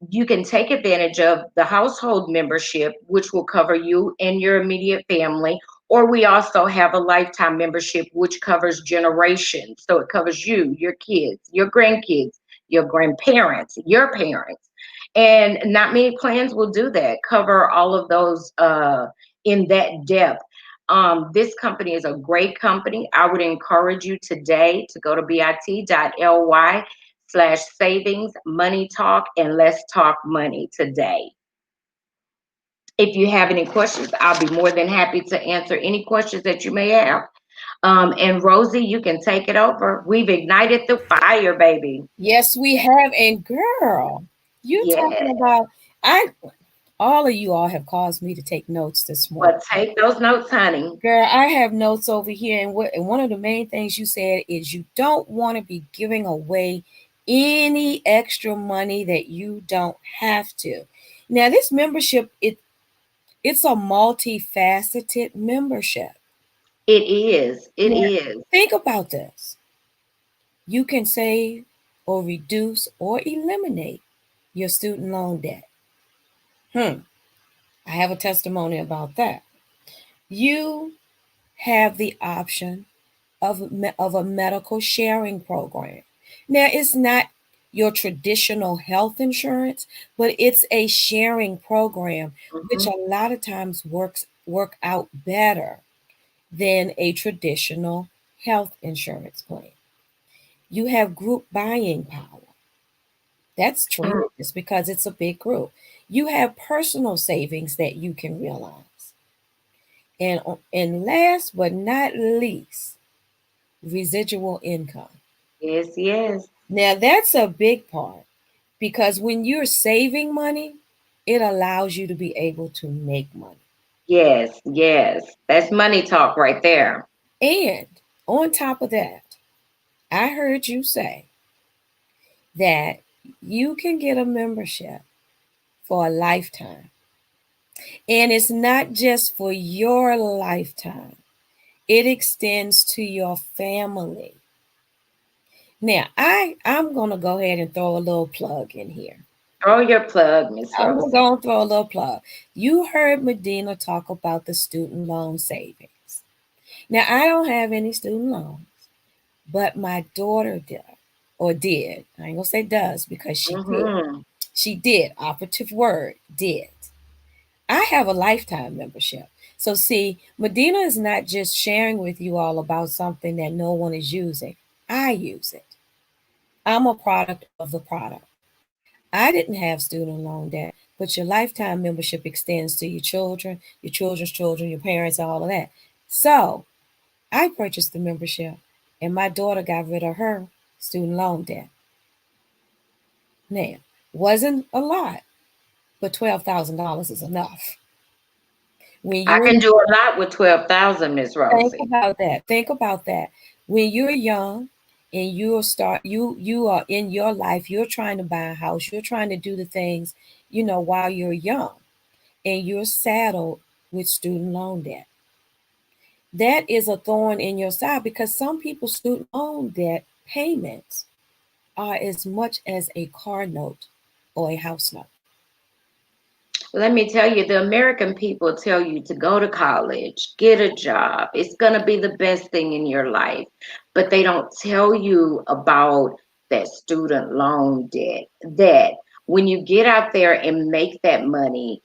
You can take advantage of the household membership, which will cover you and your immediate family. Or we also have a lifetime membership, which covers generations. So it covers you, your kids, your grandkids, your grandparents, your parents. And not many plans will do that, cover all of those in that depth. This company is a great company. I would encourage you today to go to bit.ly/savings money talk and let's talk money today. If you have any questions, I'll be more than happy to answer any questions that you may have. And Rosie, you can take it over. We've ignited the fire, baby. Yes, we have. And girl, you Yeah. talking about I all of you all have caused me to take notes this morning. Well, take those notes, honey. Girl, I have notes over here, and one of the main things you said is you don't want to be giving away any extra money that you don't have to. Now, this membership, it's a multifaceted membership. It is. It Now, is. think about this. You can save or reduce or eliminate your student loan debt. I have a testimony about that. You have the option of a medical sharing program. Now, it's not your traditional health insurance, but it's a sharing program, which Mhm. a lot of times work out better than a traditional health insurance plan. You have group buying power. That's Mm. tremendous because it's a big group. You have personal savings that you can realize. And last but not least, residual income. Yes, yes. Now, that's a big part because when you're saving money, it allows you to be able to make money. Yes, yes. That's money talk right there. And on top of that, I heard you say that you can get a membership for a lifetime. And it's not just for your lifetime, it extends to your family. Now, I'm going to go ahead and throw a little plug in here. Throw your plug, Miss I'm Rosie. going to throw a little plug. You heard Medina talk about the student loan savings. Now, I don't have any student loans, but my daughter did, or did. I ain't going to say does because she did. Mm-hmm. She did. Operative word, did. I have a lifetime membership. So, see, Medina is not just sharing with you all about something that no one is using. I use it. I'm a product of the product. I didn't have student loan debt, but your lifetime membership extends to your children's children, your parents, all of that. So I purchased the membership, and my daughter got rid of her student loan debt. Now, wasn't a lot, but $12,000 is enough. When I you're can do a lot with 12,000, Miss Think Rosie. about that. Think about that. When you're young and you are in your life, you're trying to buy a house, you're trying to do the things, while you're young and you're saddled with student loan debt. That is a thorn in your side because some people's student loan debt payments are as much as a car note or a house note. Let me tell you, the American people tell you to go to college, get a job. It's going to be the best thing in your life. But they don't tell you about that student loan debt. That when you get out there and make that money,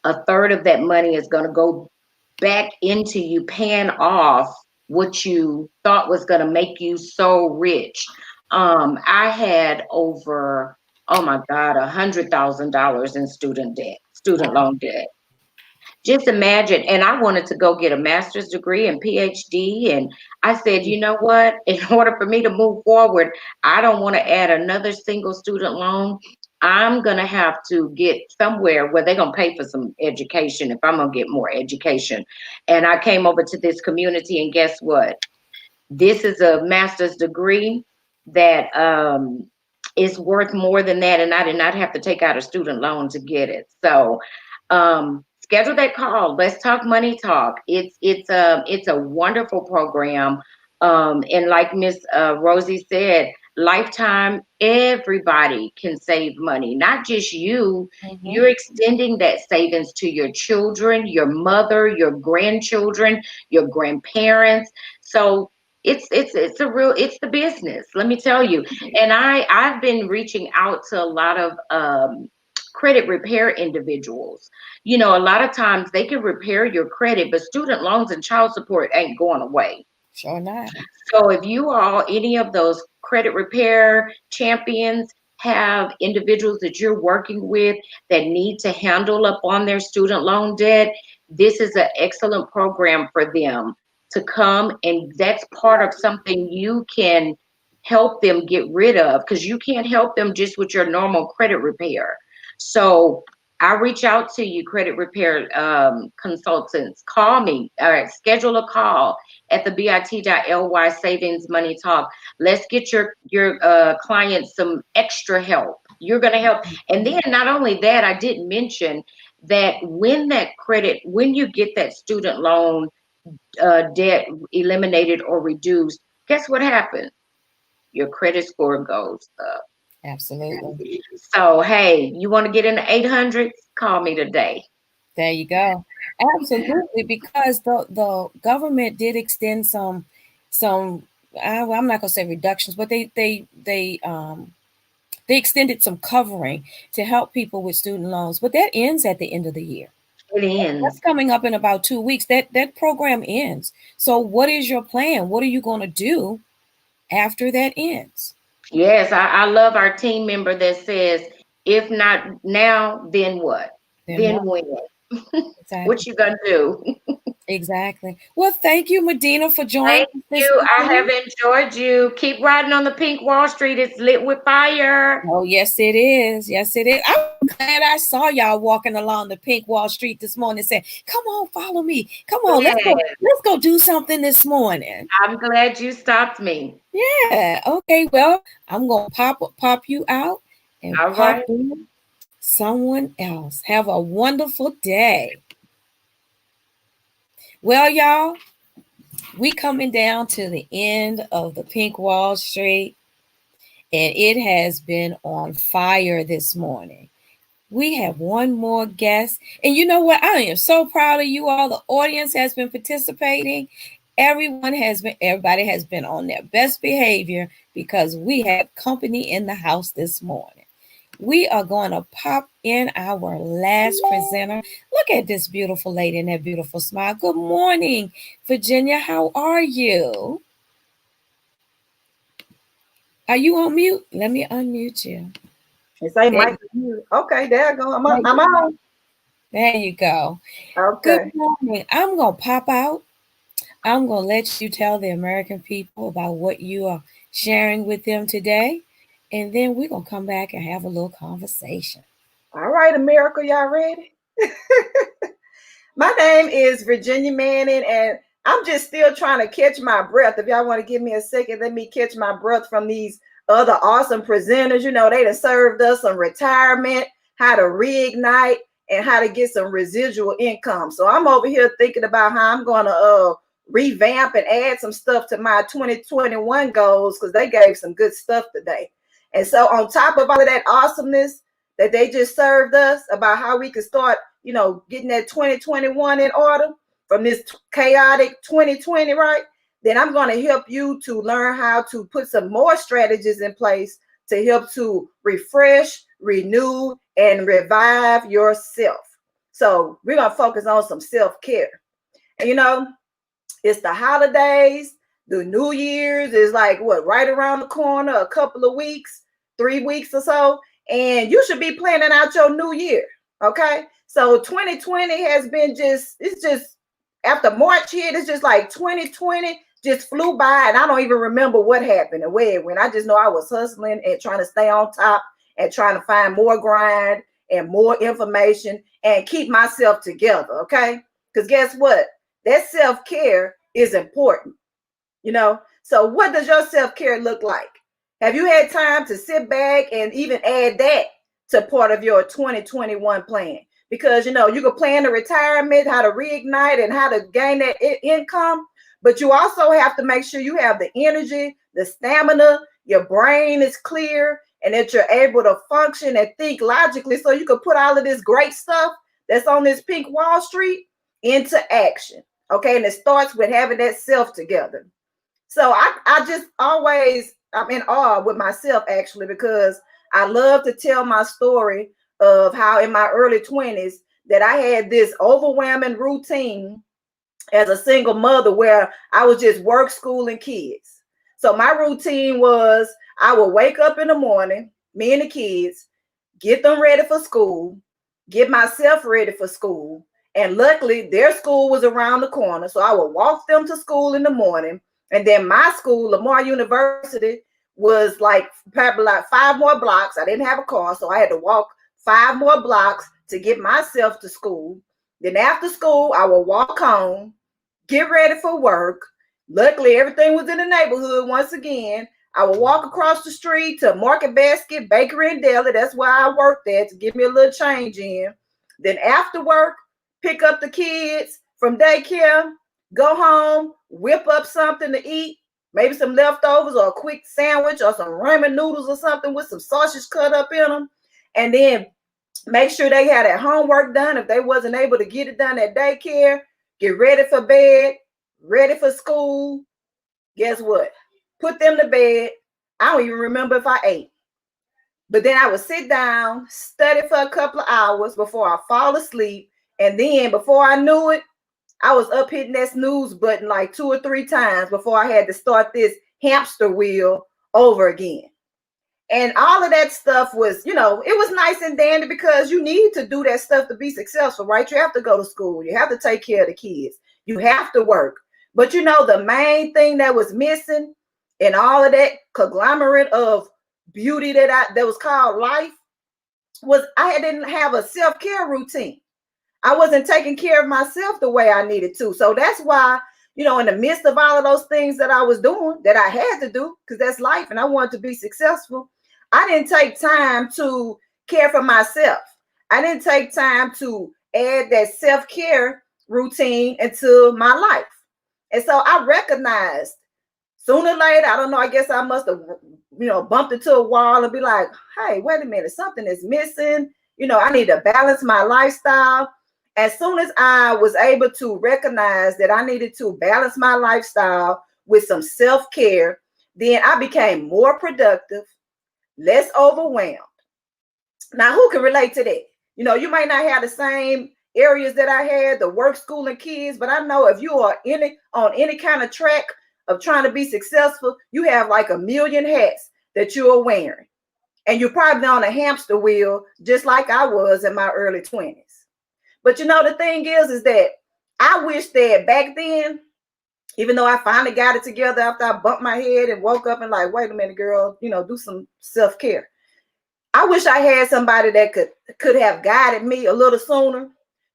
a third of that money is going to go back into you paying off what you thought was going to make you so rich. I had over, oh my God, $100,000 in student debt, student loan debt. Just imagine. And I wanted to go get a master's degree and PhD. And I said, you know what? In order for me to move forward, I don't want to add another single student loan. I'm going to have to get somewhere where they're going to pay for some education if I'm going to get more education. And I came over to this community, and guess what? This is a master's degree that is worth more than that, and I did not have to take out a student loan to get it. So schedule that call. Let's talk money talk. It's a wonderful program. And like Miss Rosie said, lifetime, everybody can save money, not just you. Mhm. You're extending that savings to your children, your mother, your grandchildren, your grandparents. So it's a real, it's the business, let me tell you. And I've been reaching out to a lot of credit repair individuals. A lot of times they can repair your credit, but student loans and child support ain't going away. Sure not. So if you all, any of those credit repair champions, have individuals that you're working with that need to handle up on their student loan debt, this is an excellent program for them to come, and that's part of something you can help them get rid of, because you can't help them just with your normal credit repair. So I reach out to you, credit repair consultants. Call me. All right, schedule a call at the bit.ly savings money talk. Let's get your clients some extra help. You're going to help. And then not only that, I didn't mention that when you get that student loan debt eliminated or reduced, guess what happens? Your credit score goes up. Absolutely. So, hey, you want to get in the 800s? Call me today. There you go. Absolutely, because the government did extend some well, I'm not gonna say reductions, but they extended some covering to help people with student loans, but that ends at the end of the year. It ends. That's coming up in about 2 weeks. That program ends. So what is your plan? What are you going to do after that ends? Yes, I love our team member that says, if not now, then what? Then Then what? when? Exactly. What you gonna do? Exactly. Well, thank you, Medina, for joining Thank us this you. I have morning. enjoyed you. Keep riding on the pink Wall Street. It's lit with fire. Oh, yes, it is. Yes, it is. I'm glad I saw y'all walking along the pink Wall Street this morning saying, come on, follow me. Come on, let's Yeah, go. Let's go do something this morning. I'm glad you stopped me. Yeah. Okay. Well, I'm gonna pop you out and All pop right. in someone else. Have a wonderful day. Well, y'all, we coming down to the end of the Pink Wall Street, and it has been on fire this morning. We have one more guest, and you know what? I am so proud of you all. The audience has been participating. Everybody has been on their best behavior because we have company in the house this morning. We are going to pop in our last presenter. Look at this beautiful lady and that beautiful smile. Good morning, Virginia. How are you? Are you on mute? Let me unmute you. And say There, Mike. Okay, there I go. there I'm you on. there you go. Good Okay. morning. I'm going to pop out. I'm going to let you tell the American people about what you are sharing with them today. And then we're going to come back and have a little conversation. All right, America, y'all ready? My name is Virginia Manning, and I'm just still trying to catch my breath. If y'all want to give me a second, let me catch my breath from these other awesome presenters. You know, they done served us some retirement, how to reignite, and how to get some residual income. So I'm over here thinking about how I'm going to revamp and add some stuff to my 2021 goals because they gave some good stuff today. And so on top of all of that awesomeness that they just served us about how we could start, you know, getting that 2021 in order from this chaotic 2020, right? Then I'm going to help you to learn how to put some more strategies in place to help to refresh, renew, and revive yourself. So we're going to focus on some self-care. And, you know, it's the holidays, the New Year's is like what, right around the corner, a couple of weeks, 3 weeks or so. And you should be planning out your new year. Okay. So 2020 has been it's just after March hit, it's just like 2020 just flew by and I don't even remember what happened and where it went. I just know I was hustling and trying to stay on top and trying to find more grind and more information and keep myself together. Okay. Because guess what? That self-care is important, you know. So what does your self-care look like? Have you had time to sit back and even add that to part of your 2021 plan? Because you know you can plan the retirement, how to reignite, and how to gain that income, but you also have to make sure you have the energy, the stamina, your brain is clear, and that you're able to function and think logically so you can put all of this great stuff that's on this pink Wall Street into action. Okay, and it starts with having that self together. So I just always, I'm in awe with myself actually, because I love to tell my story of how in my early 20s that I had this overwhelming routine as a single mother where I was just work, school, and kids. So my routine was I would wake up in the morning, me and the kids, get them ready for school, get myself ready for school. And luckily, their school was around the corner. So I would walk them to school in the morning. And then my school, Lamar University, was like probably like 5 more blocks. I didn't have a car, so I had to walk 5 more blocks to get myself to school. Then after school, I would walk home, get ready for work. Luckily, everything was in the neighborhood once again. I would walk across the street to Market Basket Bakery and Deli. That's where I worked at to give me a little change in. Then after work, pick up the kids from daycare, go home, whip up something to eat, maybe some leftovers or a quick sandwich or some ramen noodles or something with some sausage cut up in them. And then make sure they had their homework done if they wasn't able to get it done at daycare. Get ready for bed, ready for school. Guess what? Put them to bed. I don't even remember if I ate. But then I would sit down, study for a couple of hours before I fall asleep. And then before I knew it, I was up hitting that snooze button like 2 or 3 times before I had to start this hamster wheel over again. And all of that stuff was, you know, it was nice and dandy because you need to do that stuff to be successful, right? You have to go to school. You have to take care of the kids. You have to work. But you know, the main thing that was missing in all of that conglomerate of beauty that was called life was I didn't have a self-care routine. I wasn't taking care of myself the way I needed to. So that's why, you know, in the midst of all of those things that I was doing that I had to do, because that's life and I wanted to be successful, I didn't take time to care for myself. I didn't take time to add that self-care routine into my life. And so I recognized sooner or later, I don't know, I guess I must have, you know, bumped into a wall and be like, hey, wait a minute, something is missing. You know, I need to balance my lifestyle. As soon as I was able to recognize that I needed to balance my lifestyle with some self-care, then I became more productive, less overwhelmed. Now, who can relate to that? You know, you might not have the same areas that I had, the work, school, and kids, but I know if you are on any kind of track of trying to be successful, you have like a million hats that you are wearing. And you're probably on a hamster wheel, just like I was in my early 20s. But you know, the thing is that I wish that back then, even though I finally got it together after I bumped my head and woke up and like, wait a minute, girl, you know, do some self-care. I wish I had somebody that could have guided me a little sooner,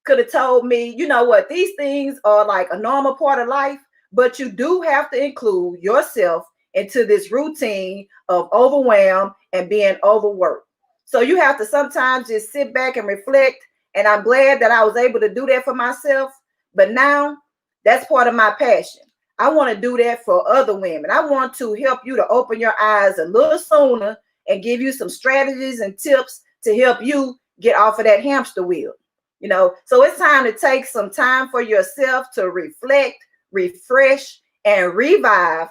could have told me, you know what, these things are like a normal part of life, but you do have to include yourself into this routine of overwhelm and being overworked. So you have to sometimes just sit back and reflect. And I'm glad that I was able to do that for myself. But now that's part of my passion. I want to do that for other women. I want to help you to open your eyes a little sooner and give you some strategies and tips to help you get off of that hamster wheel. You know, so it's time to take some time for yourself to reflect, refresh, and revive,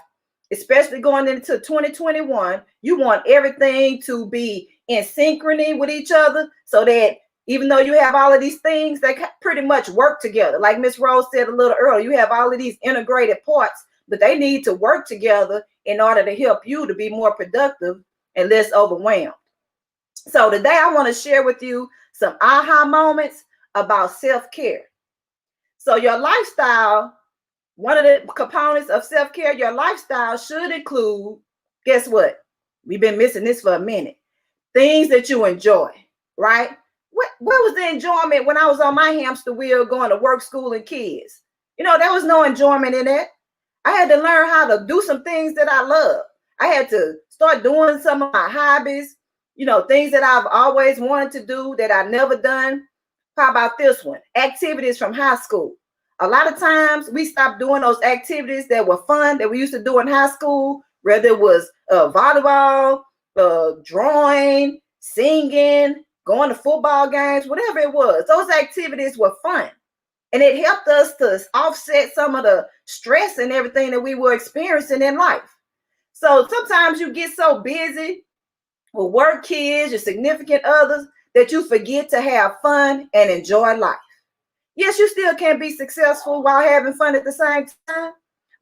especially going into 2021. You want everything to be in synchrony with each other so that even though you have all of these things that pretty much work together, like Miss Rose said a little earlier, you have all of these integrated parts, but they need to work together in order to help you to be more productive and less overwhelmed. So today I want to share with you some aha moments about self-care. So your lifestyle, one of the components of self-care, your lifestyle should include, guess what? We've been missing this for a minute. Things that you enjoy, right? What was the enjoyment when I was on my hamster wheel going to work, school, and kids? You know, there was no enjoyment in that. I had to learn how to do some things that I love. I had to start doing some of my hobbies, you know, things that I've always wanted to do that I never done. How about this one? Activities from high school. A lot of times we stopped doing those activities that were fun that we used to do in high school, whether it was volleyball, drawing, singing, going to football games, whatever it was. Those activities were fun. And it helped us to offset some of the stress and everything that we were experiencing in life. So sometimes you get so busy with work, kids, your significant others, that you forget to have fun and enjoy life. Yes, you still can be successful while having fun at the same time.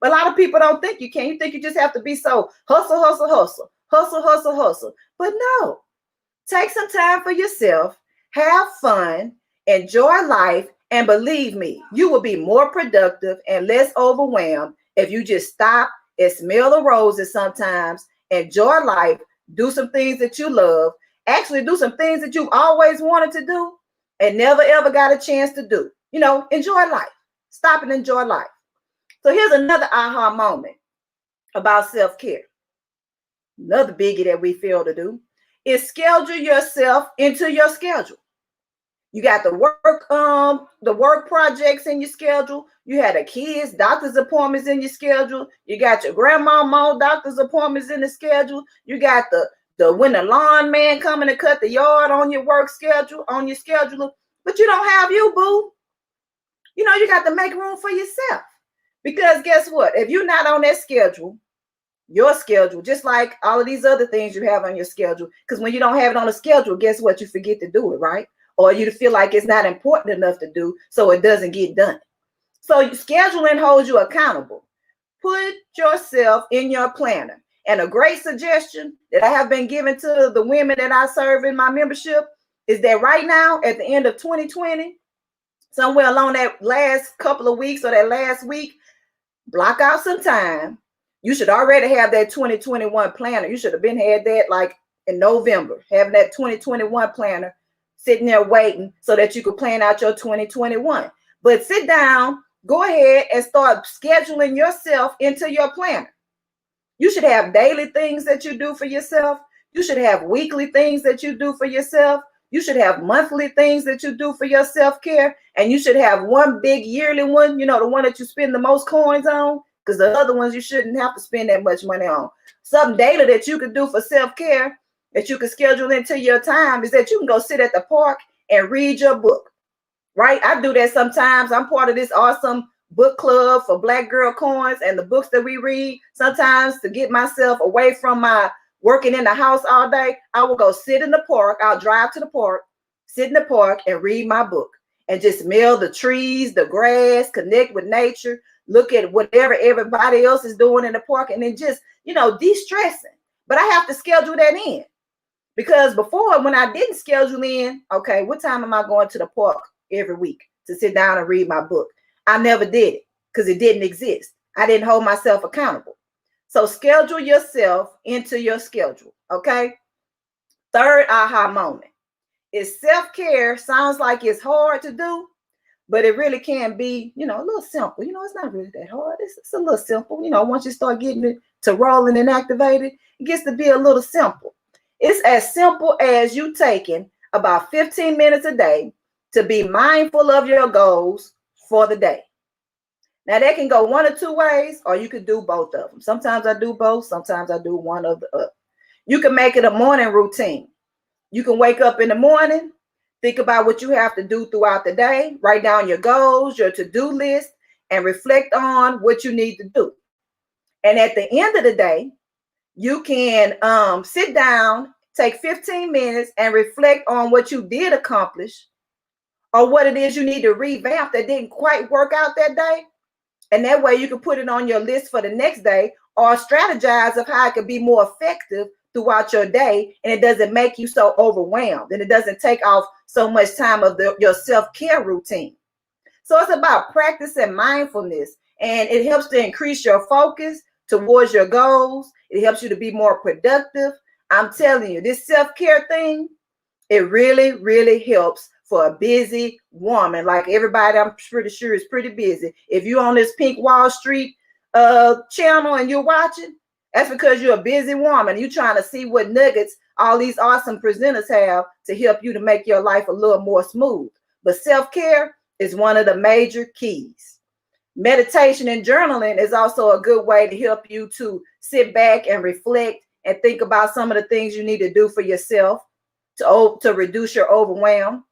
But a lot of people don't think you can. You think you just have to be so hustle, hustle, hustle, hustle, hustle, hustle. But no, take some time for yourself, have fun, enjoy life, and believe me, you will be more productive and less overwhelmed if you just stop and smell the roses sometimes, enjoy life, do some things that you love, actually do some things that you've always wanted to do and never ever got a chance to do. You know, enjoy life. Stop and enjoy life. So here's another aha moment about self-care. Another biggie that we fail to do is schedule yourself into your schedule. You got the work projects in your schedule. You had the kids' doctor's appointments in your schedule. You got your grandmama doctor's appointments in the schedule. You got the when the lawn man coming to cut the yard on your work schedule, on your schedule. But you don't have you, boo. You know, you got to make room for yourself. Because guess what? If you're not on that schedule, your schedule, just like all of these other things you have on your schedule, because when you don't have it on a schedule, guess what? You forget to do it, right? Or you feel like it's not important enough to do, so it doesn't get done. So scheduling holds you accountable. Put yourself in your planner. And a great suggestion that I have been given to the women that I serve in my membership is that right now, at the end of 2020, somewhere along that last couple of weeks or that last week, block out some time. You should already have that 2021 planner. You should have been had that like in November, having that 2021 planner sitting there waiting so that you could plan out your 2021. But sit down, go ahead and start scheduling yourself into your planner. You should have daily things that you do for yourself. You should have weekly things that you do for yourself. You should have monthly things that you do for your self-care. And you should have one big yearly one, you know, the one that you spend the most coins on, because the other ones you shouldn't have to spend that much money on. Something daily that you could do for self-care that you could schedule into your time is that you can go sit at the park and read your book, right? I do that sometimes. I'm part of this awesome book club for Black Girl Coins, and the books that we read, sometimes to get myself away from my working in the house all day, I will go sit in the park. I'll drive to the park, sit in the park and read my book and just smell the trees, the grass, connect with nature, look at whatever everybody else is doing in the park, and then just, you know, de-stressing. But I have to schedule that in, because before, when I didn't schedule in, okay, what time am I going to the park every week to sit down and read my book? I never did it because it didn't exist. I didn't hold myself accountable. So schedule yourself into your schedule, okay? Third aha moment is self-care sounds like it's hard to do, but it really can be, you know, a little simple. You know, it's not really that hard. It's a little simple. You know, once you start getting it to rolling and activated, it gets to be a little simple. It's as simple as you taking about 15 minutes a day to be mindful of your goals for the day. Now, that can go one or two ways, or you could do both of them. Sometimes I do both. Sometimes I do one of the other. You can make it a morning routine. You can wake up in the morning, think about what you have to do throughout the day, write down your goals, your to-do list, and reflect on what you need to do. And at the end of the day, you can sit down, take 15 minutes, and reflect on what you did accomplish or what it is you need to revamp that didn't quite work out that day. And that way you can put it on your list for the next day, or strategize of how it could be more effective throughout your day, and it doesn't make you so overwhelmed, and it doesn't take off so much time of your self-care routine. So it's about practicing mindfulness, and it helps to increase your focus towards your goals. It helps you to be more productive. I'm telling you, this self-care thing, it really, really helps for a busy woman. Like everybody, I'm pretty sure is pretty busy. If you're on this Pink Wallstreet channel and you're watching, that's because you're a busy woman. You're trying to see what nuggets all these awesome presenters have to help you to make your life a little more smooth. But self-care is one of the major keys. Meditation and journaling is also a good way to help you to sit back and reflect and think about some of the things you need to do for yourself to reduce your overwhelm.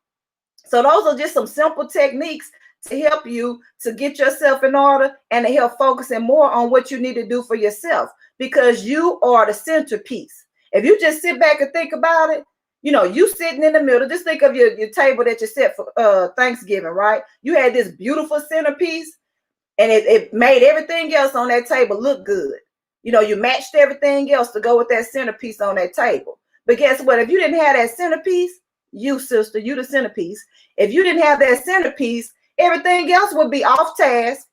So those are just some simple techniques to help you to get yourself in order and to help focusing more on what you need to do for yourself, because you are the centerpiece. If you just sit back and think about it, you know, you sitting in the middle, just think of your table that you set for Thanksgiving, right? You had this beautiful centerpiece, and it made everything else on that table look good. You know, you matched everything else to go with that centerpiece on that table. But guess what? If you didn't have that centerpiece, you sister, you the centerpiece. If you didn't have that centerpiece, everything else would be off task.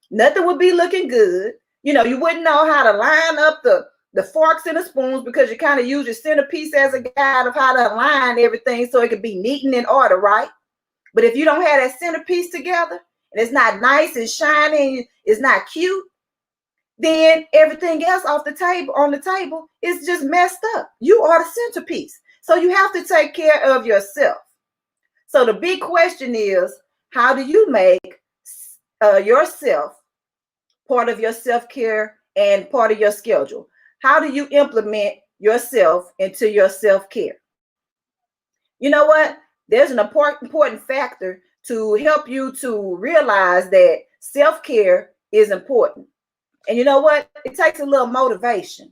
Nothing would be looking good. You know, you wouldn't know how to line up the forks and the spoons, because you kind of use your centerpiece as a guide of how to align everything so it could be neat and in order, right? But if you don't have that centerpiece together, and it's not nice and shiny, it's not cute, then everything else off the table on the table is just messed up. You are the centerpiece. So you have to take care of yourself. So the big question is, how do you make yourself part of your self-care and part of your schedule? How do you implement yourself into your self-care? You know what? There's an important factor to help you to realize that self-care is important. And you know what? It takes a little motivation.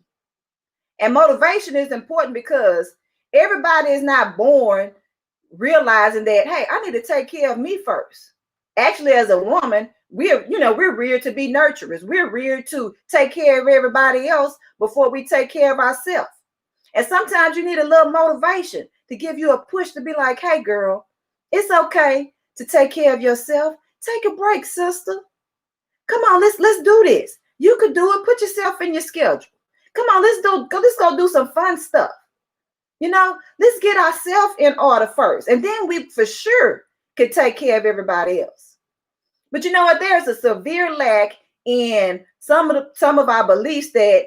And motivation is important because everybody is not born realizing that, hey, I need to take care of me first. Actually, as a woman, we're reared to be nurturers. We're reared to take care of everybody else before we take care of ourselves. And sometimes you need a little motivation to give you a push to be like, hey, girl, it's okay to take care of yourself, take a break, sister. Come on, let's do this. You could do it. Put yourself in your schedule. Come on, let's go do some fun stuff. Let's get ourselves in order first, and then we for sure can take care of everybody else. But you know what? There's a severe lack in some of our beliefs that,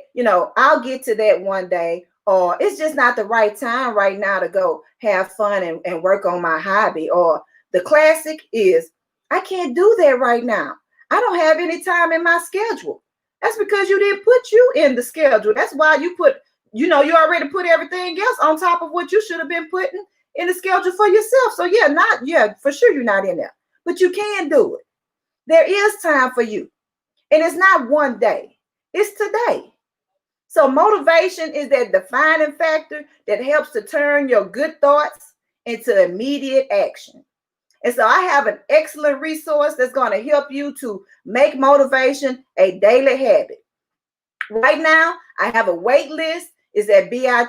I'll get to that one day, or it's just not the right time right now to go have fun and work on my hobby. Or the classic is, I can't do that right now. I don't have any time in my schedule. That's because you didn't put you in the schedule. That's why you already put everything else on top of what you should have been putting in the schedule for yourself. So for sure you're not in there, but you can do it. There is time for you. And it's not one day, it's today. So motivation is that defining factor that helps to turn your good thoughts into immediate action. And so I have an excellent resource that's going to help you to make motivation a daily habit. Right now, I have a wait list. It's at bit.ly/boom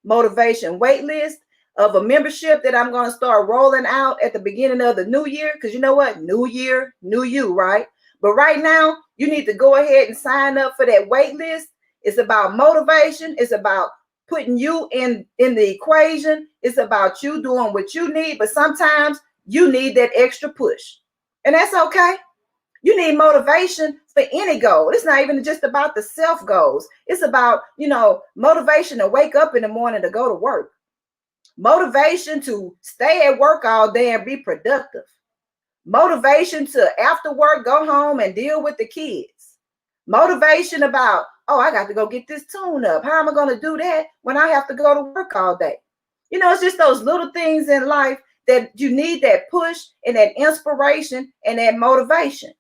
motivation waitlist of a membership that I'm going to start rolling out at the beginning of the new year. Because you know what? New year, new you, right? But right now, you need to go ahead and sign up for that wait list. It's about motivation. It's about putting you in the equation. It's about you doing what you need. But sometimes you need that extra push. And that's okay. You need motivation for any goal. It's not even just about the self goals. It's about, motivation to wake up in the morning to go to work. Motivation to stay at work all day and be productive. Motivation to, after work, go home and deal with the kids. Motivation about, I got to go get this tune up. How am I going to do that when I have to go to work all day? It's just those little things in life that you need that push and that inspiration and that motivation.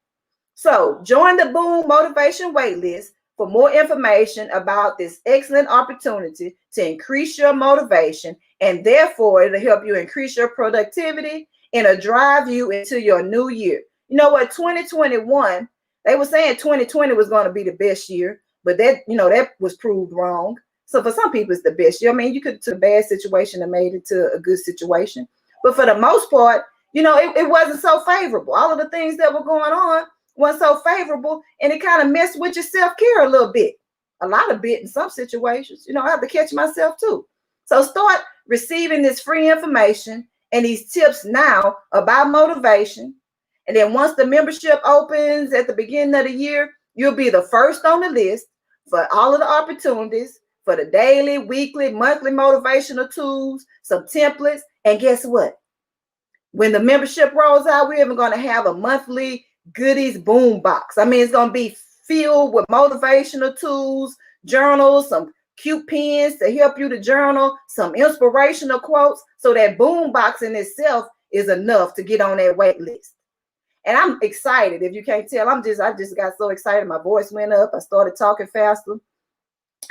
So join the Boom Motivation Waitlist for more information about this excellent opportunity to increase your motivation, and therefore it'll help you increase your productivity and it'll drive you into your new year. You know what? 2021, they were saying 2020 was going to be the best year, but that was proved wrong. So for some people, it's the best year. I mean, you could took a bad situation and made it to a good situation. But for the most part, it wasn't so favorable. All of the things that were going on wasn't so favorable, and it kind of messed with your self-care a little bit. A lot of bit in some situations. I have to catch myself too. So start receiving this free information and these tips now about motivation. And then once the membership opens at the beginning of the year, you'll be the first on the list for all of the opportunities for the daily, weekly, monthly motivational tools, some templates. And guess what? When the membership rolls out, we're even going to have a monthly goodies boom box. I mean, it's going to be filled with motivational tools, journals, some cute pens to help you to journal, some inspirational quotes. So that boom box in itself is enough to get on that wait list. And I'm excited. If you can't tell, I just got so excited. My voice went up. I started talking faster.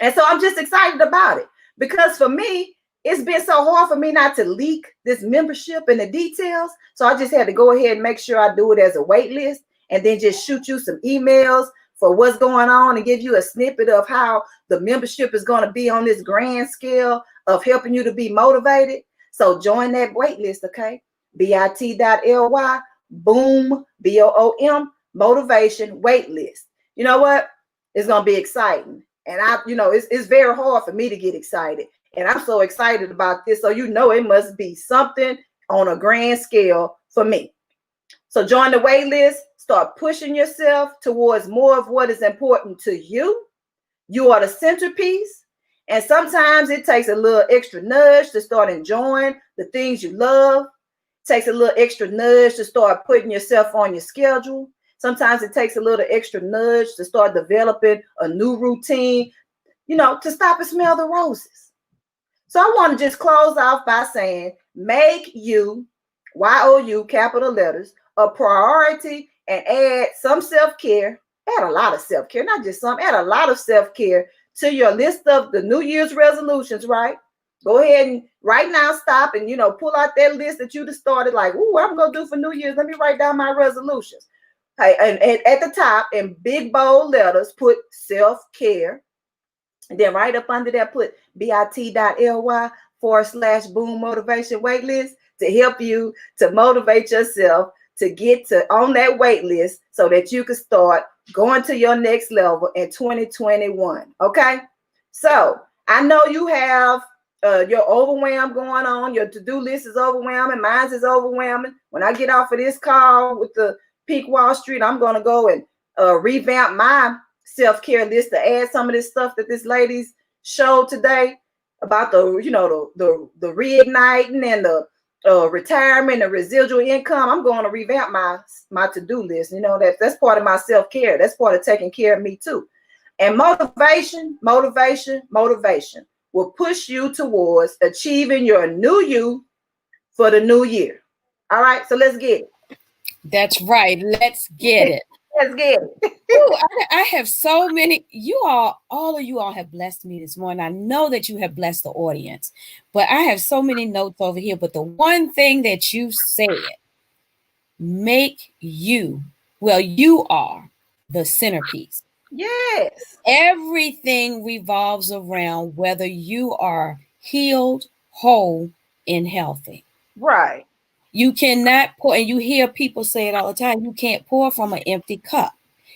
And so I'm just excited about it, because for me, it's been so hard for me not to leak this membership and the details. So I just had to go ahead and make sure I do it as a wait list, and then just shoot you some emails for what's going on and give you a snippet of how the membership is going to be on this grand scale of helping you to be motivated. So join that wait list, okay? bit.ly boom, BOOM motivation wait list. You know what? It's going to be exciting. And it's very hard for me to get excited. And I'm so excited about this. So it must be something on a grand scale for me. So join the wait list. Start pushing yourself towards more of what is important to you. You are the centerpiece. And sometimes it takes a little extra nudge to start enjoying the things you love. It takes a little extra nudge to start putting yourself on your schedule. Sometimes it takes a little extra nudge to start developing a new routine, to stop and smell the roses. So I want to just close off by saying, make you, YOU, capital letters, a priority, and add some self-care. Add a lot of self-care, not just some, add a lot of self-care to your list of the New Year's resolutions, right? Go ahead and right now stop and, pull out that list that you just started, like, what I'm going to do for New Year's. Let me write down my resolutions. Hey, and at the top in big bold letters, put self-care. And then right up under there, put bit.ly /boom motivation waitlist. to help you to motivate yourself to get to on that wait list so that you can start going to your next level in 2021. Okay. So I know you have your overwhelm going on. Your to-do list is overwhelming. Mine is overwhelming. When I get off of this call with the Peak Wallstreet, I'm going to go and revamp my self-care list to add some of this stuff that this lady's showed today about the, you know, the reigniting and the retirement and residual income. I'm going to revamp my to-do list. You know, that's part of my self-care. That's part of taking care of me too. And motivation will push you towards achieving your new you for the new year. All right, so let's get it. That's right. Let's get it. Let's get it. Ooh, I have so many. All of you all have blessed me this morning. I know that you have blessed the audience, but I have so many notes over here. But the one thing that you said, you are the centerpiece. Yes. Everything revolves around whether you are healed, whole, and healthy. Right. You cannot pour, and you hear people say it all the time, you can't pour from an empty cup.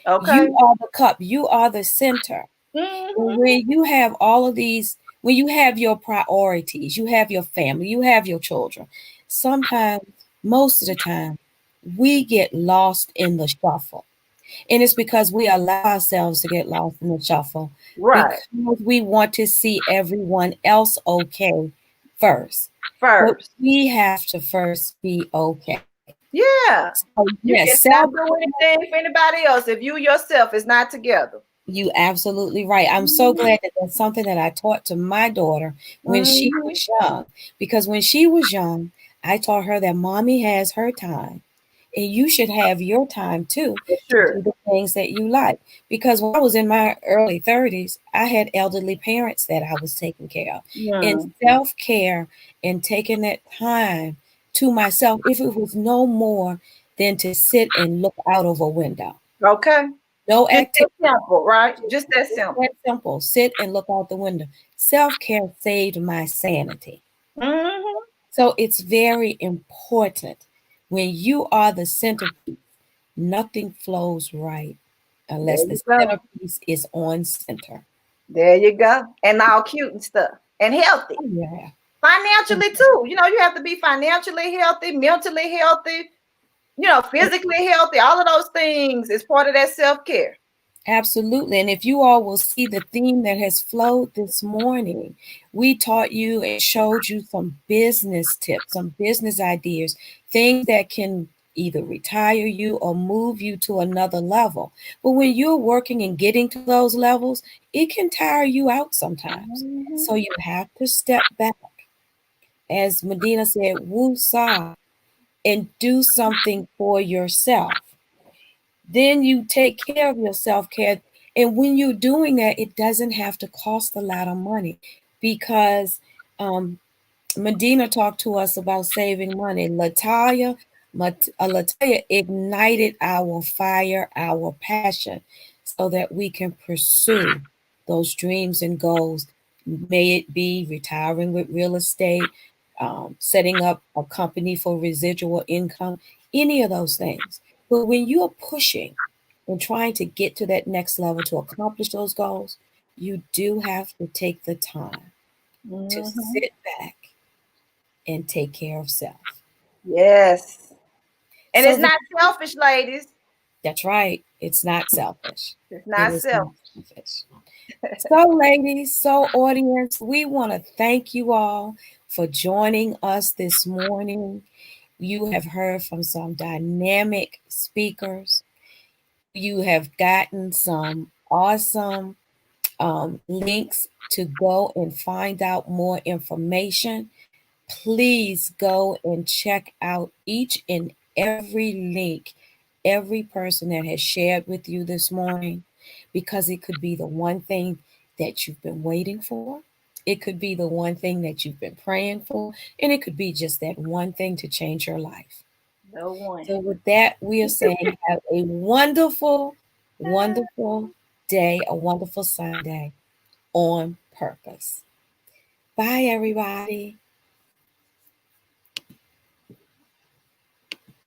Okay. You are the cup. You are the center. Mm-hmm. When you have all of these, when you have your priorities, you have your family, you have your children, sometimes, most of the time, we get lost in the shuffle. And it's because we allow ourselves to get lost in the shuffle Right. because we want to see everyone else okay first. But First. we have to first be okay. Yeah. So, You yes, cannot do anything for anybody else if you yourself is not together. you absolutely right. I'm so glad that that's something that I taught to my daughter when she Mm-hmm. was young. Because when she was young, I taught her that mommy has her time. And you should have your time too For to do sure. the things that you like. Because when I was in my early 30s, I had elderly parents that I was taking care of. And Mm. self-care and taking that time to myself, if it was no more than to sit and look out of a window. Okay. No Just that activity. simple, right? Just that It's simple. that simple. Sit and look out the window. Self-care saved my sanity. Mm-hmm. So it's very important when you are the centerpiece, nothing flows right There unless the you go. centerpiece is on center. There you go. And all cute and stuff. And healthy. Oh, yeah. Financially too. You know, you have to be financially healthy, mentally healthy, physically healthy. All of those things is part of that self-care. Absolutely. And if you all will see the theme that has flowed this morning, we taught you and showed you some business tips, some business ideas, things that can either retire you or move you to another level. But when you're working and getting to those levels, it can tire you out sometimes. So Mm-hmm. you have to step back. As Medina said, woo-saw, and do something for yourself. Then you take care of your self-care. And when you're doing that, it doesn't have to cost a lot of money because Medina talked to us about saving money. Latoya ignited our fire, our passion, so that we can pursue those dreams and goals. May it be retiring with real estate, setting up a company for residual income, any of those things. But when you're pushing and trying to get to that next level to accomplish those goals, you do have to take the time to Mm-hmm. sit back and take care of self. Yes. And So it's not selfish, ladies. that's right. It's not selfish. It's It not is not selfish. selfish. So, ladies, so audience, we want to thank you all for joining us this morning. You have heard from some dynamic speakers. You have gotten some awesome links to go and find out more information. Please go and check out each and every link, every person that has shared with you this morning, because it could be the one thing that you've been waiting for. It could be the one thing that you've been praying for, and it could be just that one thing to change your life. No one. So, with that, we are saying have a wonderful, wonderful day, a wonderful Sunday on purpose. Bye, everybody.